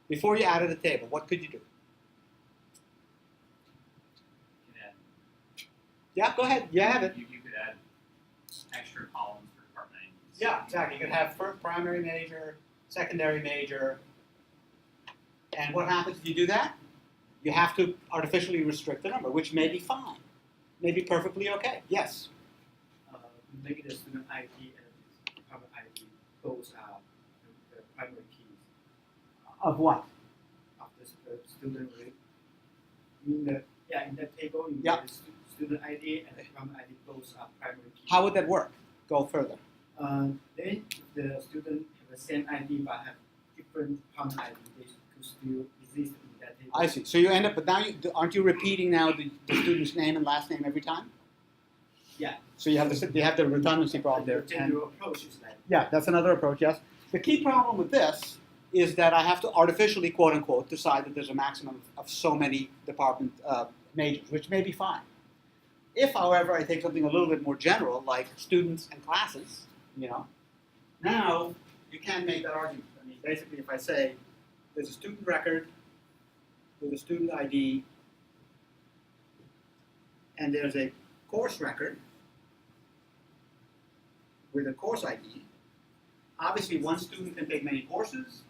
Before you added a table, what could you do? You could add, Yeah, go ahead. You have it. you could add extra columns for department IDs. Yeah, exactly. You could have first primary major, secondary major. And what happens if you do that? You have to artificially restrict the number, which may be fine. May be perfectly okay. Yes? Make the student ID and department ID both are the primary keys Of what? of the student rate. In that table, you Yeah. get the student ID and the department ID both are primary keys. How would that work? Go further. Then the student have the same ID but have different department ID, they could still exist in that table. I see. So you end up, but now aren't you repeating now the student's name and last name every time? Yeah. So you have the redundancy problem there. The general approach is like Yeah, that's another approach, yes. The key problem with this is that I have to artificially, quote unquote, decide that there's a maximum of so many department majors, which may be fine. If, however, I take something a little bit more general, like students and classes, now you can make that argument. I mean, basically, if I say there's a student record with a student ID, and there's a course record with a course ID, obviously one student can take many courses,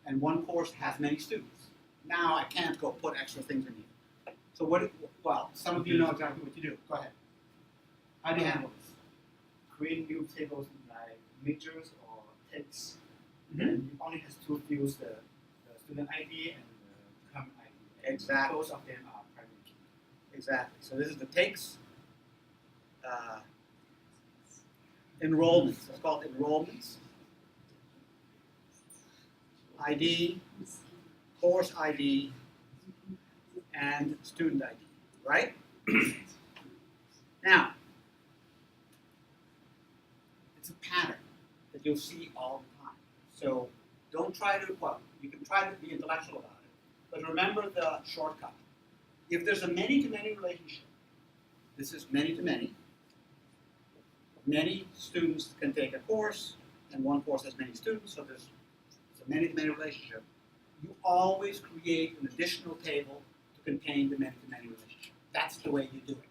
and one course has many students. Now I can't go put extra things in here. So well, some of you know exactly what you do. Go ahead. How do you handle this? Create new tables like majors or takes. Mhm. And it only has two fields, the student ID and the term ID. And Exactly. both of them are private key. Exactly. So this is the takes, enrollments. It's called enrollments. ID, course ID, and student ID, right? Now, it's a pattern that you'll see all the time. So don't try to, well, you can try to be intellectual about it, but remember the shortcut. If there's a many-to-many relationship, this is many-to-many, many students can take a course, and one course has many students, so there's a many-to-many relationship. You always create an additional table to contain the many-to-many relationship. That's the way you do it,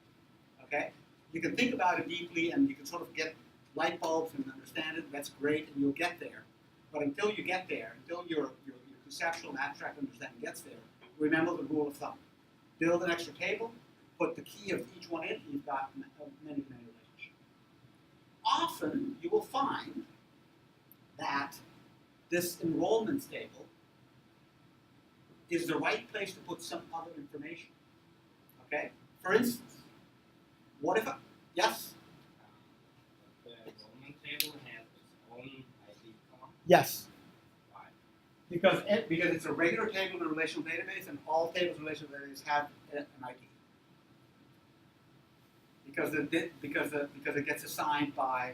okay? You can think about it deeply, and you can sort of get light bulbs and understand it. That's great, and you'll get there. But until you get there, until your conceptual and abstract understanding gets there, remember the rule of thumb. Build an extra table, put the key of each one in, and you've got a many-to-many relationship. Often, you will find that this enrollments table is the right place to put some other information. Okay? For instance, what if yes? The enrollment table has its own ID column. Yes. Why? Because it's a regular table in a relational database, and all tables in relational databases have an ID. Because it gets assigned by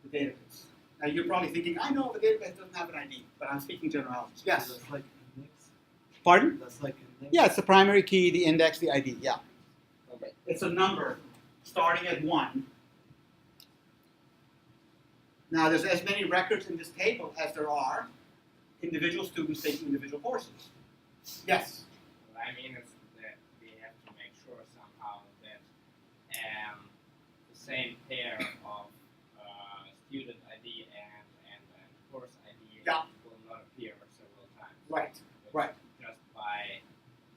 the database. Now you're probably thinking, I know the database doesn't have an ID, but I'm speaking generalities. Yes. That's like index. Pardon? That's like index. Yeah, it's the primary key, the index, the ID. Yeah. Okay. It's a number starting at 1. Now there's as many records in this table as there are individual students taking individual courses. Yes. What I mean is that we have to make sure somehow that the same pair of student ID and course ID Yeah. will not appear several times. Right. But Right.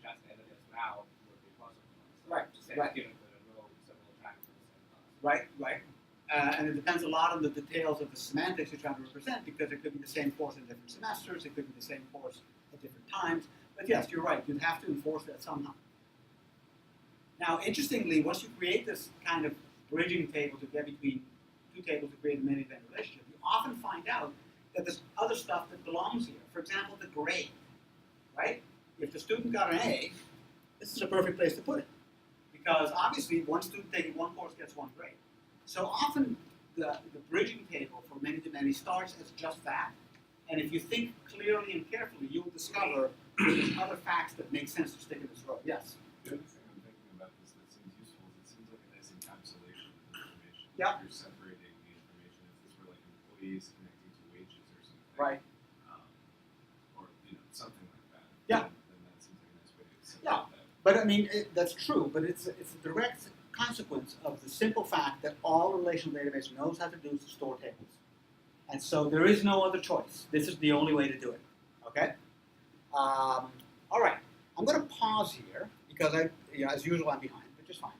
Just as it is now would be possible. So Right, the same right. student could enroll several times in the same class. Right. And it depends a lot on the details of the semantics you're trying to represent, because it could be the same course in different semesters, it could be the same course at different times. But yes, you're right, you'd have to enforce that somehow. Now, interestingly, once you create this kind of bridging table to get between two tables to create a many-event relationship, you often find out that there's other stuff that belongs here. For example, the grade, right? If the student got an A, this is a perfect place to put it, because obviously one student taking one course gets one grade. So often the bridging table for many-to-many starts as just that, and if you think clearly and carefully, you'll discover there's other facts that make sense to stick in this row. Yes? The other thing I'm thinking about this that seems useful is it seems like a nice encapsulation of information. Yeah. You're separating the information. If this were like employees connecting to wages or something. Right. Or something like that. Yeah. Then that seems like a nice way to separate Yeah. that. But I mean, that's true, but it's a direct consequence of the simple fact that all a relational database knows how to do is to store tables. And so there is no other choice. This is the only way to do it. Okay? All right. I'm going to pause here because as usual, I'm behind, which is fine.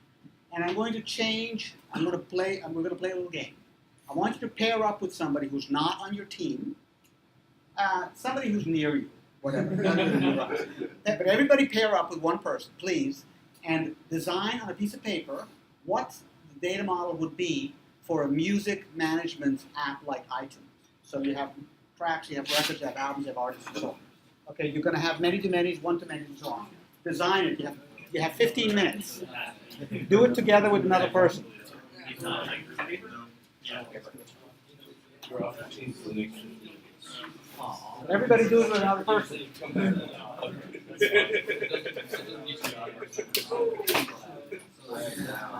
And I'm going to change. We're going to play a little game. I want you to pair up with somebody who's not on your team, somebody who's near you, whatever. But everybody pair up with one person, please, and design on a piece of paper what the data model would be for a music management app like iTunes. So you have tracks, you have records, you have albums, you have artists, and so on. Okay, you're going to have many-to-manys, one-to-many, and so on. Design it. You have 15 minutes. Do it together with another person. You're off the team for the next 15 minutes. Everybody do it with another person.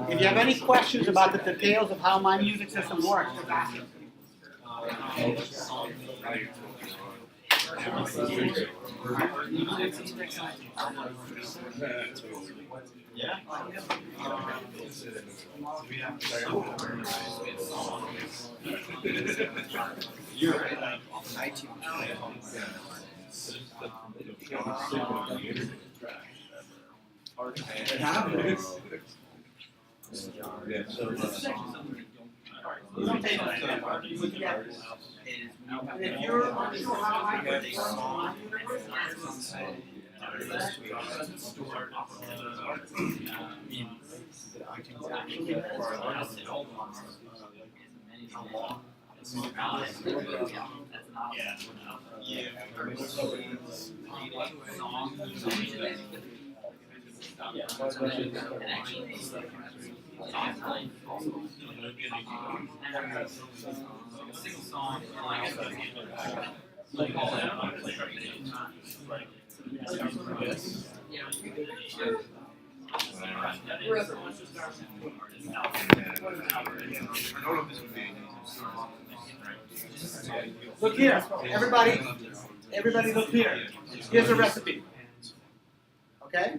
If you have any questions about the details of how my music system works, just ask me. If you're unsure how I get it on Look here, everybody look here. Here's a recipe. Okay?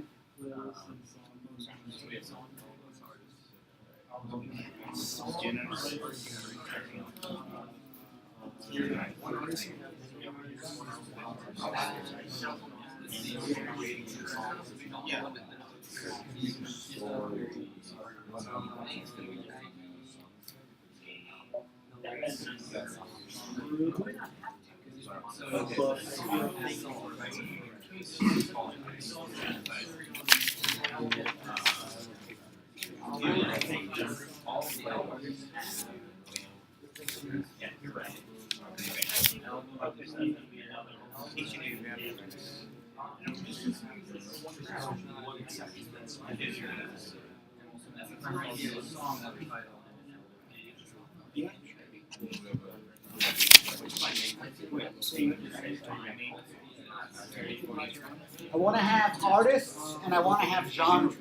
I want to have artists and I want to have genres.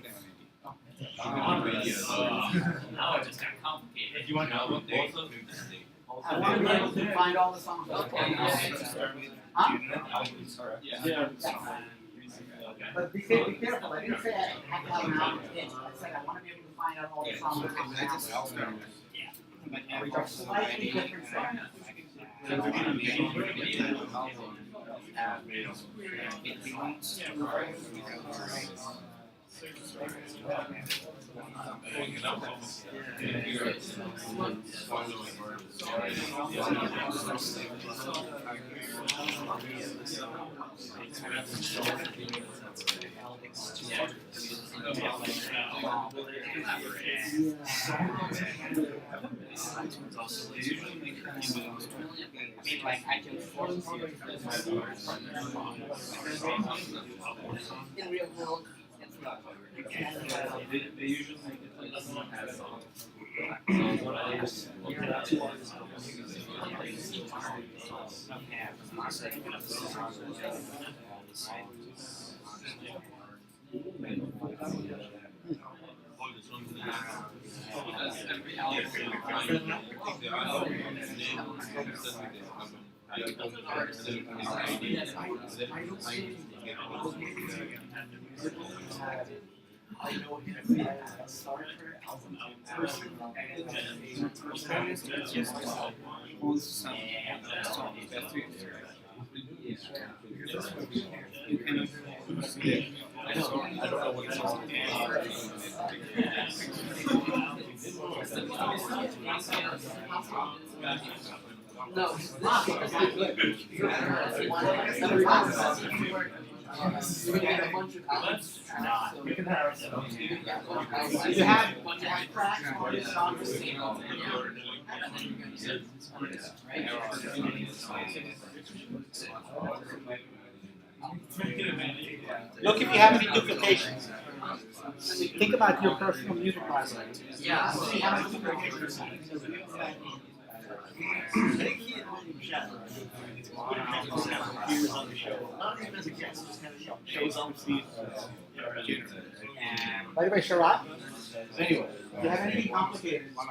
Now it just got complicated. You want to know both of them? I want to be able to find all the songs. Huh? Yeah. But be careful. I didn't say I have to have an album hit. I said I want to be able to find out all the songs on the album. Which are slightly different songs. In real world, it's not. They usually have songs. I know him as Star Trek album person, I don't know what it's called. No, it's not. You can get a bunch of albums. We can have You have tracks on the songs. Look if you have any duplications. Think about your personal music library. Yeah. See how many duplications. They can't really chat. It's appears on the show. Not even as a guest, just kind of shows up and sees. By the way, Sharat, Anyway, do you have anything complicated? That's what I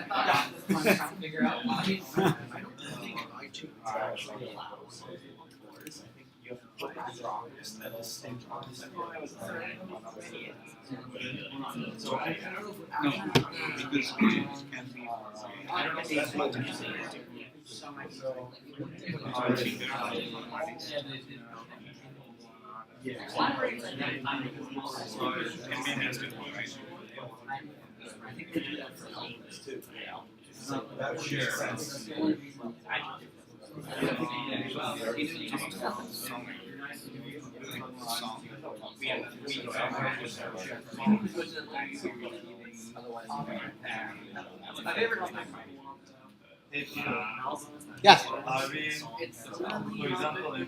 thought. I'm trying to figure out why. I don't think iTunes actually allows employers. I think you have to put the strongest at the same time. So I don't know if because iTunes can be. I don't know if that's what you're saying. Yeah. I think they do that for elements too. That would make sense. Yes. For example, if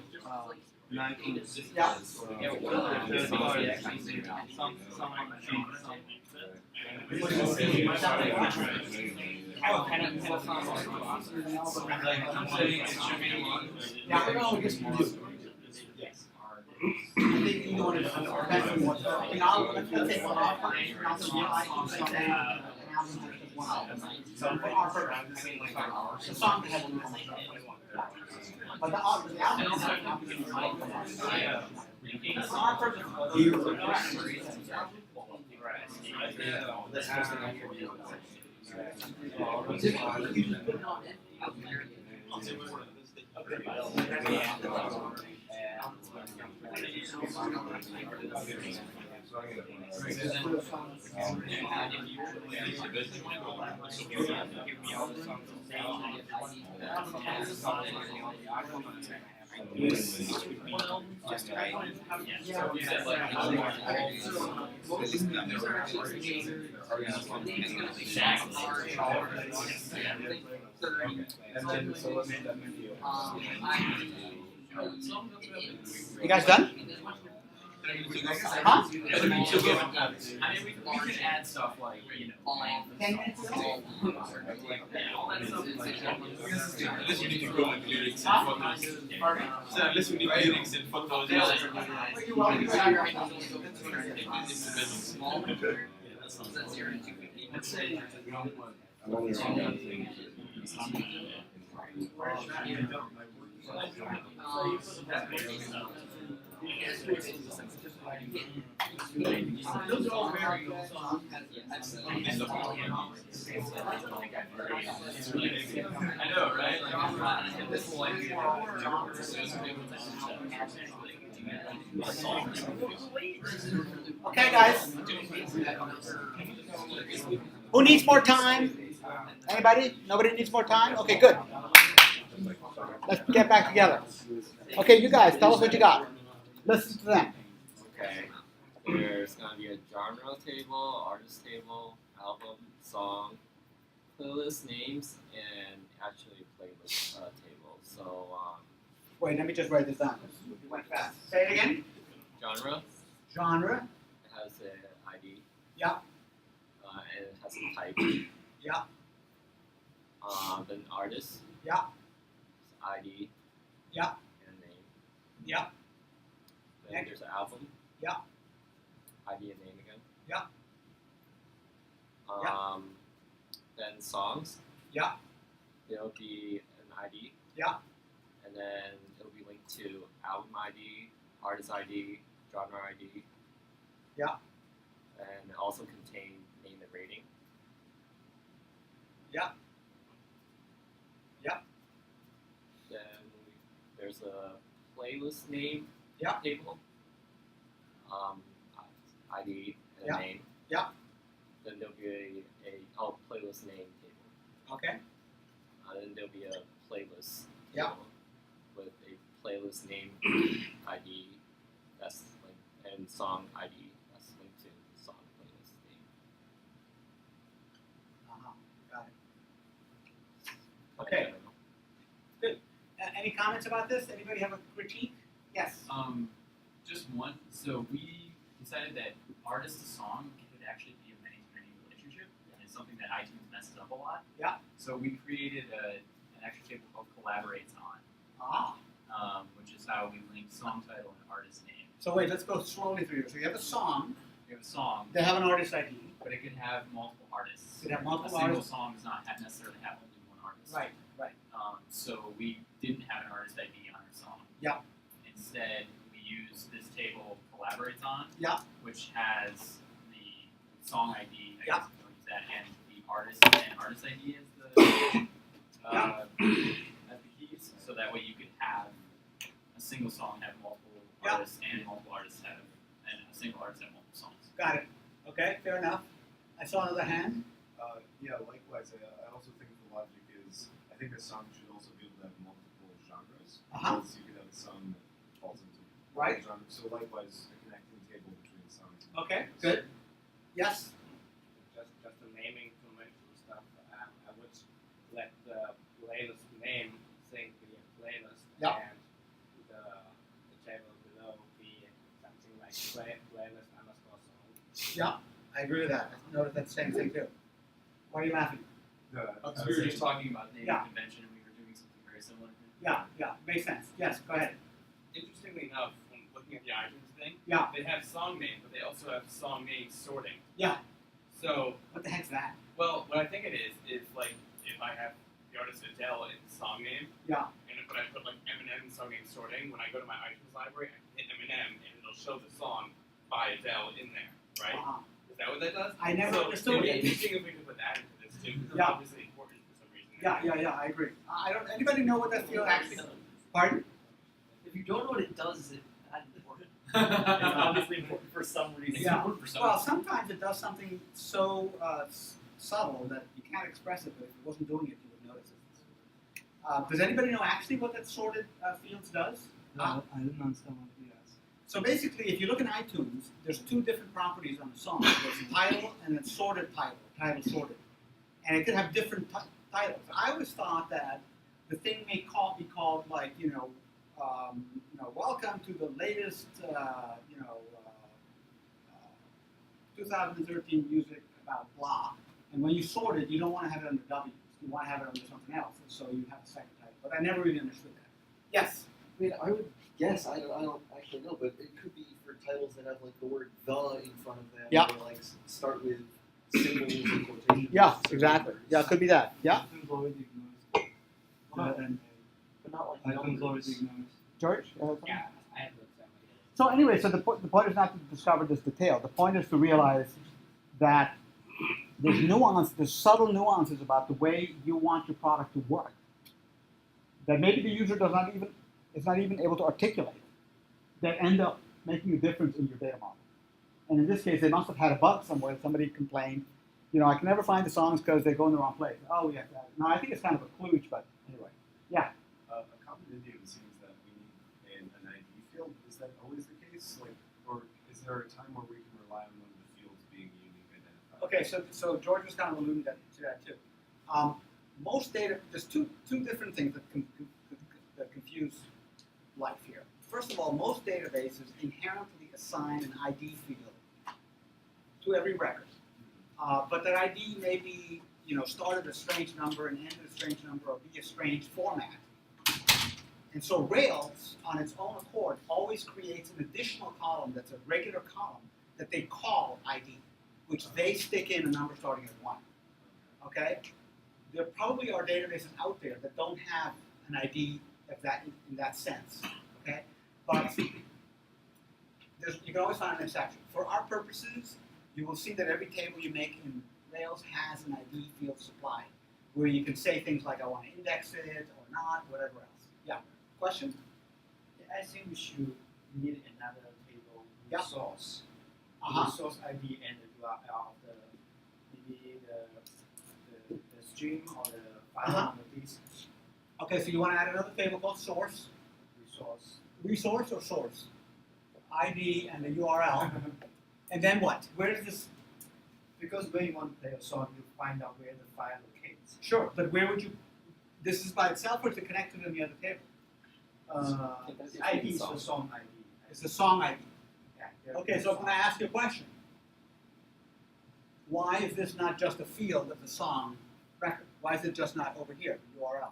Nike Yeah. someone changed something. Yeah, no, just do. Yes. I think you want to depends on what. Let's say one offer, and also one item, something. So for our program, I mean, like the song that has a little but the album is You guys done? Huh? I mean, we can add stuff like, 10 minutes ago? Unless we need to go with lyrics and photos. So unless we need lyrics and photos. Let's say. Those are all very good songs. I know, right? Okay, guys. Who needs more time? Anybody? Nobody needs more time? Okay, good. Let's get back together. Okay, you guys, tell us what you got. Listen to them. Okay. There's gonna be a genre table, artist table, album, song, playlist names, and actually playlist table. So Wait, let me just write this down. You went fast. Say it again. genre, Genre. it has an ID. Yeah. And it has a type. Yeah. Then artist. Yeah. ID. Yeah. And name. Yeah. Then Next. there's an album. Yeah. ID and name again. Yeah. Then songs. Yeah. There'll be an ID. Yeah. And then it'll be linked to album ID, artist ID, genre ID. Yeah. And also contain name and rating. Yeah. Yeah. Then there's a playlist name table. ID and Yeah. a name. Yeah. Then there'll be a playlist name table. Okay. Then there'll be a playlist Yeah. table with a playlist name ID that's linked and song ID that's linked to the song playlist name. Got it. Okay. Good. Any comments about this? Anybody have a critique? Yes. Just one. So we decided that artist to song could actually be a many-to-many relationship, and it's something that iTunes messes up a lot. Yeah. So we created an extra table called Collaborates On, which is how we link song title and artist name. So wait, let's go slowly through here. So you have a song. We have a song, They have an artist ID. but it can have multiple artists. It can have multiple a single artists. song does not necessarily have only one artist. Right. So we didn't have an artist ID on our song. Yeah. Instead, we use this table Collaborates On, Yeah. which has the song ID, I Yeah. guess we'll use that, and the artist ID as the as the keys. So that way you could have a single song have multiple Yeah. artists and multiple artists have and a single artist have multiple songs. Got it. Okay, fair enough. I saw another hand. Yeah, likewise, I also think the logic is, I think a song should also be able to have multiple genres. Uh-huh. Because you could have a song that falls into Right. genres. So likewise, a connecting table between songs. Okay, good. Yes. Just the naming conventional stuff. I would let the playlist name sync via playlist, Yeah. and the table below be something like playlist underscore song. Yeah, I agree with that. I noticed that same thing too. Why are you laughing? So we were just talking about naming Yeah. convention, and we were doing something very similar. Yeah, makes sense. Yes, go ahead. Interestingly enough, when looking at the iTunes thing, Yeah. they have song name, but they also have song name sorting. Yeah. So, What the heck's that? well, what I think it is like if I have the artist Adele in song name, Yeah. and if I put like Eminem in song name sorting, when I go to my iTunes library, I can hit Eminem, and it'll show the song by Adele in there, right? Uh-huh. Is that what that does? I never so understood it'd be it. interesting if we could put that into this too, because Yeah. it's obviously important for some reason. Yeah, I agree. I don't. Anybody know what that field actually? Pardon? If you don't know what it does, is it that important? It's obviously important for some reason. Yeah. For some Well, sometimes it does something so subtle that you can't express it, but if it wasn't doing it, you would notice it. Does anybody know actually what that sorted fields does? I don't understand what he asked. So basically, if you look in iTunes, there's two different properties on the song. There's title and then sorted title sorted. And it could have different titles. I always thought that the thing may be called like, welcome to the latest, 2013 music about blah. And when you sort it, you don't want to have it under W's. You want to have it under something else. And so you have a second title. But I never really understood that. Yes? I mean, I would guess, I don't actually know, but it could be for titles that have like the word the in front of them. Yeah. Or like start with symbols and quotations. Yeah, certain exactly. words. Yeah, it could be that. Yeah? iTunes already ignores the and But not like iTunes already numbers. ignores. George? Yeah, I have those. So anyway, so the point is not to discover this detail. The point is to realize that there's subtle nuances about the way you want your product to work that maybe the user is not even able to articulate, that end up making a difference in your data model. And in this case, they must have had a bug somewhere. Somebody complained, I can never find the songs because they go in the wrong place. Oh, we have to have it. No, I think it's kind of a kludge, but anyway. Yeah. A common idiom seems that we need an ID field. Is that always the case? Like, or is there a time where we can rely on one of the fields being unique identifier? Okay, so George was kind of alluding to that too. Most data, there's two different things that confuse life here. First of all, most databases inherently assign an ID field to every record, but that ID may be, start at a strange number and end at a strange number, or be a strange format. And so Rails, on its own accord, always creates an additional column that's a regular column that they call ID, which they stick in a number starting at 1. Okay? There probably are databases out there that don't have an ID of that in that sense. Okay? But you can always find an exception. For our purposes, you will see that every table you make in Rails has an ID field supplied, where you can say things like, I want to index it or not, whatever else. Yeah. Question? I think we should need another table with Yeah. source. Uh-huh. The source ID and the URL of maybe the stream or the file Uh-huh. on the disk Okay, so you want to add another table called source. resource. Resource or source? ID and the URL. And then what? Where is this? Because when you want to play a song, you find out where the file locates. Sure, but where would you? This is by itself, or is it connected in the other table? The ID is the song ID. It's the song ID. Yeah, Okay, so I'm going to ask you a question. why is this not just a field of the song record? Why is it just not over here, the URL?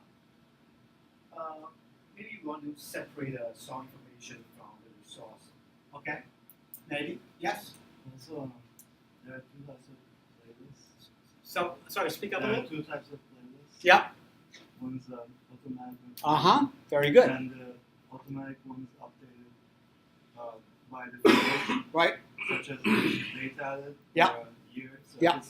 Maybe you want to separate song information from the resource. Okay, maybe, yes? Also, there are two types of playlists. So, sorry, speak up a There are little. two types of playlists. Yeah. One's automatic. Very good. And the automatic one is updated by the field, Right. such as date added Yeah. or year. So Yeah.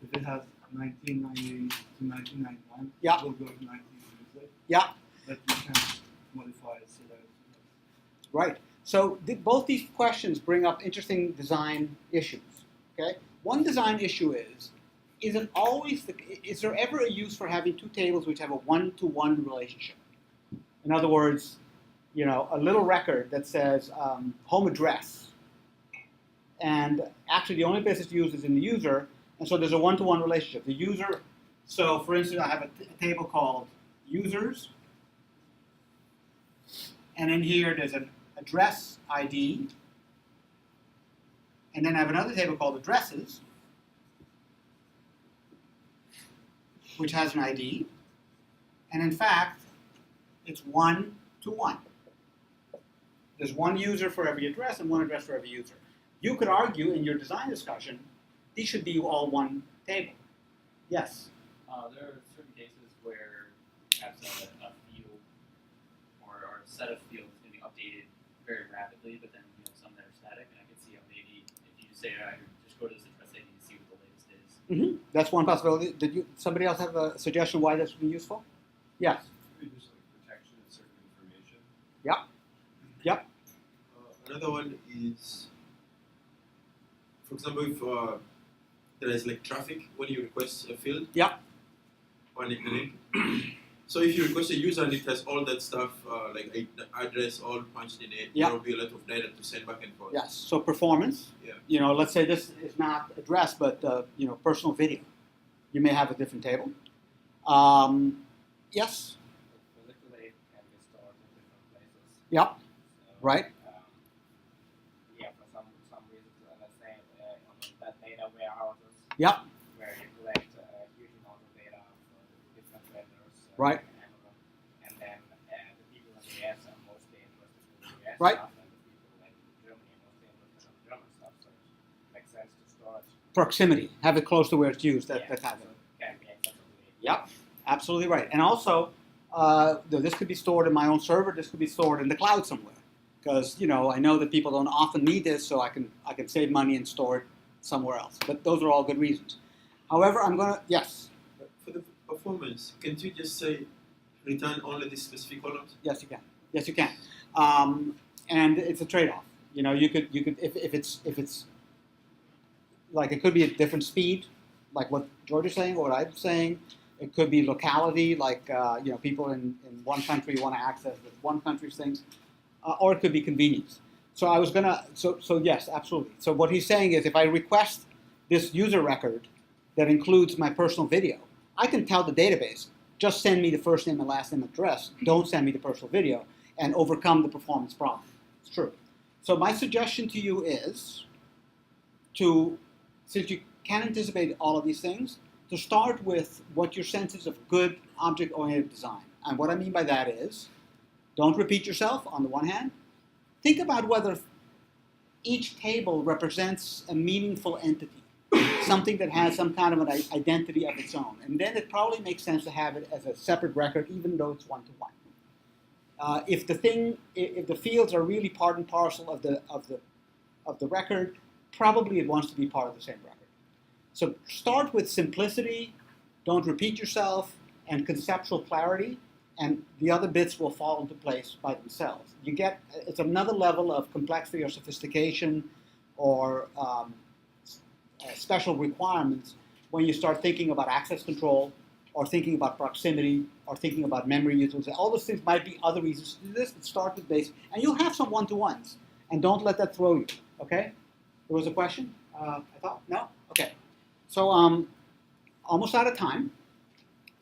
if it has 1990 to 1999, Yeah. it will go to 1900. Yeah. But you can modify it so that it's Right. So both these questions bring up interesting design issues. Okay. One design issue is it always is there ever a use for having two tables which have a one-to-one relationship? In other words, you know, a little record that says home address, and actually the only place it's used is in the user, and so there's a one-to-one relationship. The user. So, for instance, I have a table called users. And in here, there's an address ID. And then I have another table called addresses, which has an ID. And in fact, it's 1-to-1. There's one user for every address and one address for every user. You could argue in your design discussion, these should be all one table. Yes? There are certain cases where perhaps a field or a set of fields can be updated very rapidly, but then some that are static. And I can see how maybe if you say, just go to this address ID and see what the latest is. Mm-hmm. That's one possibility. Did somebody else have a suggestion why this would be useful? Yes. Maybe just like protection of certain information. Yep. Yep. Another one is, for example, if there is like traffic when you request a field. Yep. On a link. So if you request a user and it has all that stuff, like the address all punched in it, Yep. there will be a lot of data to send back and forth. Yes. So performance. Yeah. You know, let's say this is not address, but personal video. You may have a different table. Yes. Physically can be stored in different places. Yep. So, Right. Yeah, for some reasons, let's say on that data warehouses. Yep. Where you collect a huge amount of data for different vendors. Right. And Amazon, and then the people in the US are mostly interested in the US Right. stuff, and the people in Germany are mostly interested in the German stuff. So it makes sense to store it. Proximity. Have it close to where it's used. That Yeah, has so it. it can be accessible. Yep. Absolutely right. And also, this could be stored in my own server. This could be stored in the cloud somewhere. Because I know that people don't often need this, so I can save money and store it somewhere else. But those are all good reasons. However, I'm gonna yes, But for the performance, can't you just say return only these specific columns? yes you can, yes you can, and it's a trade-off. You could if it's like it could be a different speed, like what George is saying or what I'm saying. It could be locality, like people in one country want to access one country's things, or it could be convenience. So I was gonna so yes, absolutely. So what he's saying is if I request this user record that includes my personal video, I can tell the database, just send me the first name and last name address, don't send me the personal video, and overcome the performance problem. It's true. So my suggestion to you is since you can't anticipate all of these things, to start with what your sense is of good object-oriented design. And what I mean by that is, don't repeat yourself on the one hand. Think about whether each table represents a meaningful entity, something that has some kind of an identity of its own. And then it probably makes sense to have it as a separate record, even though it's one-to-one. If the fields are really part and parcel of the record, probably it wants to be part of the same record. So start with simplicity, don't repeat yourself, and conceptual clarity, and the other bits will fall into place by themselves. It's another level of complexity or sophistication or special requirements when you start thinking about access control or thinking about proximity or thinking about memory utilization. All those things might be other reasons to do this, but start with basic. And you'll have some one-to-ones, and don't let that throw you, okay? There was a question? I thought, no? Okay. So almost out of time,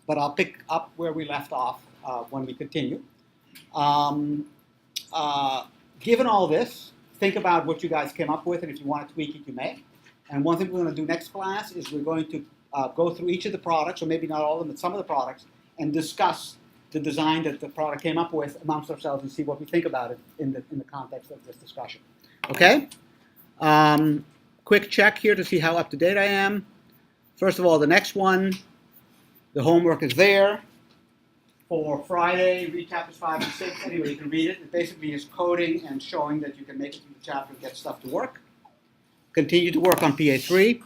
but I'll pick up where we left off when we continue. Given all this, think about what you guys came up with, and if you want to tweak it, you may. And one thing we're going to do next class is we're going to go through each of the products, or maybe not all of them, but some of the products, and discuss the design that the product came up with amongst ourselves and see what we think about it in the context of this discussion. Okay? Quick check here to see how up to date I am. First of all, the next one, the homework is there. For Friday, read chapters 5 and 6. Anyway, you can read it. It basically is coding and showing that you can make it through the chapter and get stuff to work. Continue to work on PA3.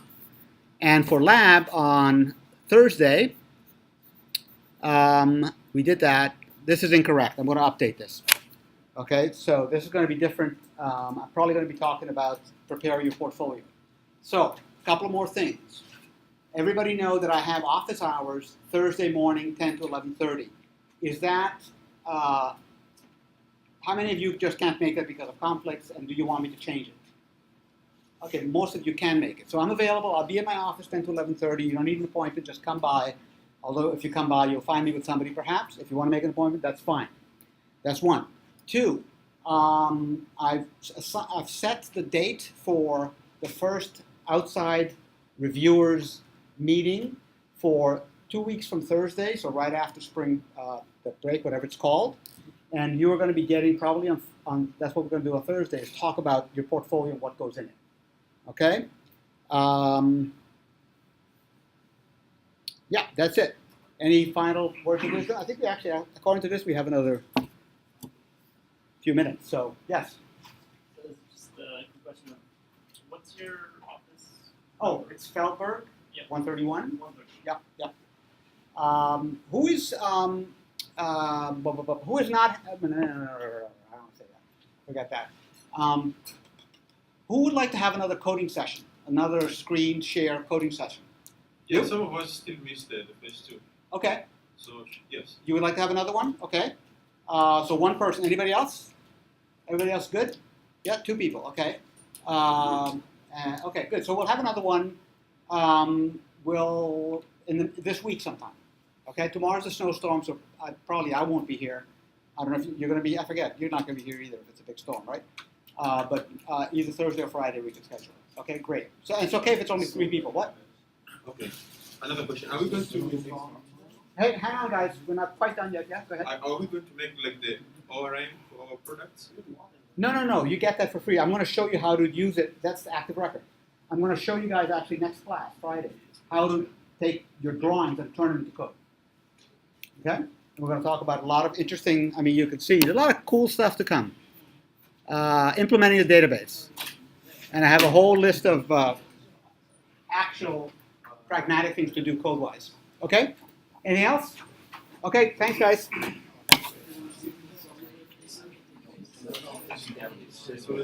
And for lab on Thursday, we did that. This is incorrect. I'm going to update this. Okay, so this is going to be different. I'm probably going to be talking about preparing your portfolio. So, a couple more things. Everybody know that I have office hours Thursday morning, 10 to 11:30. Is that, how many of you just can't make it because of conflicts, and do you want me to change it? Okay, most of you can make it. So I'm available. I'll be in my office 10 to 11:30. You don't need an appointment. Just come by. Although if you come by, you'll find me with somebody perhaps. If you want to make an appointment, that's fine. That's one. Two, I've set the date for the first outside reviewers meeting for 2 weeks from Thursday, so right after spring the break, whatever it's called. And you are going to be getting probably on that's what we're going to do on Thursday, is talk about your portfolio and what goes in it. Okay? Yeah, that's it. Any final words of wisdom? I think we actually, according to this, we have another few minutes. So, yes. So just a quick question of, what's your office? Oh, it's Feb4, Yep. 131. 130. Yep, yep. Who is not? I don't say that. Forget that. Who would like to have another coding session? Another screen share coding session? Yeah, You? some of us still missed the first two. Okay. So yes. You would like to have another one? Okay. So one person. Anybody else? Everybody else good? Yeah, 2 people. Okay. Okay, good. So we'll have another one. This week sometime. Okay. Tomorrow's a snowstorm, so I won't be here. I don't know if you're going to be. I forget. You're not going to be here either if it's a big storm, right? But either Thursday or Friday we can schedule it. Okay, great. So it's okay if it's only 3 people. What? Okay. Another question. Are we going to? Hey, hang on, guys. We're not quite done yet. Yeah, go ahead. Are we going to make like the ORM for our products? No. You get that for free. I'm going to show you how to use it. That's the active record. I'm going to show you guys actually next class, Friday, how to take your drawings and turn them into code. Okay? And we're going to talk about a lot of interesting, you can see, there's a lot of cool stuff to come. Implementing the database. And I have a whole list of actual pragmatic things to do code-wise. Okay? Anything else? Okay, thanks, guys. So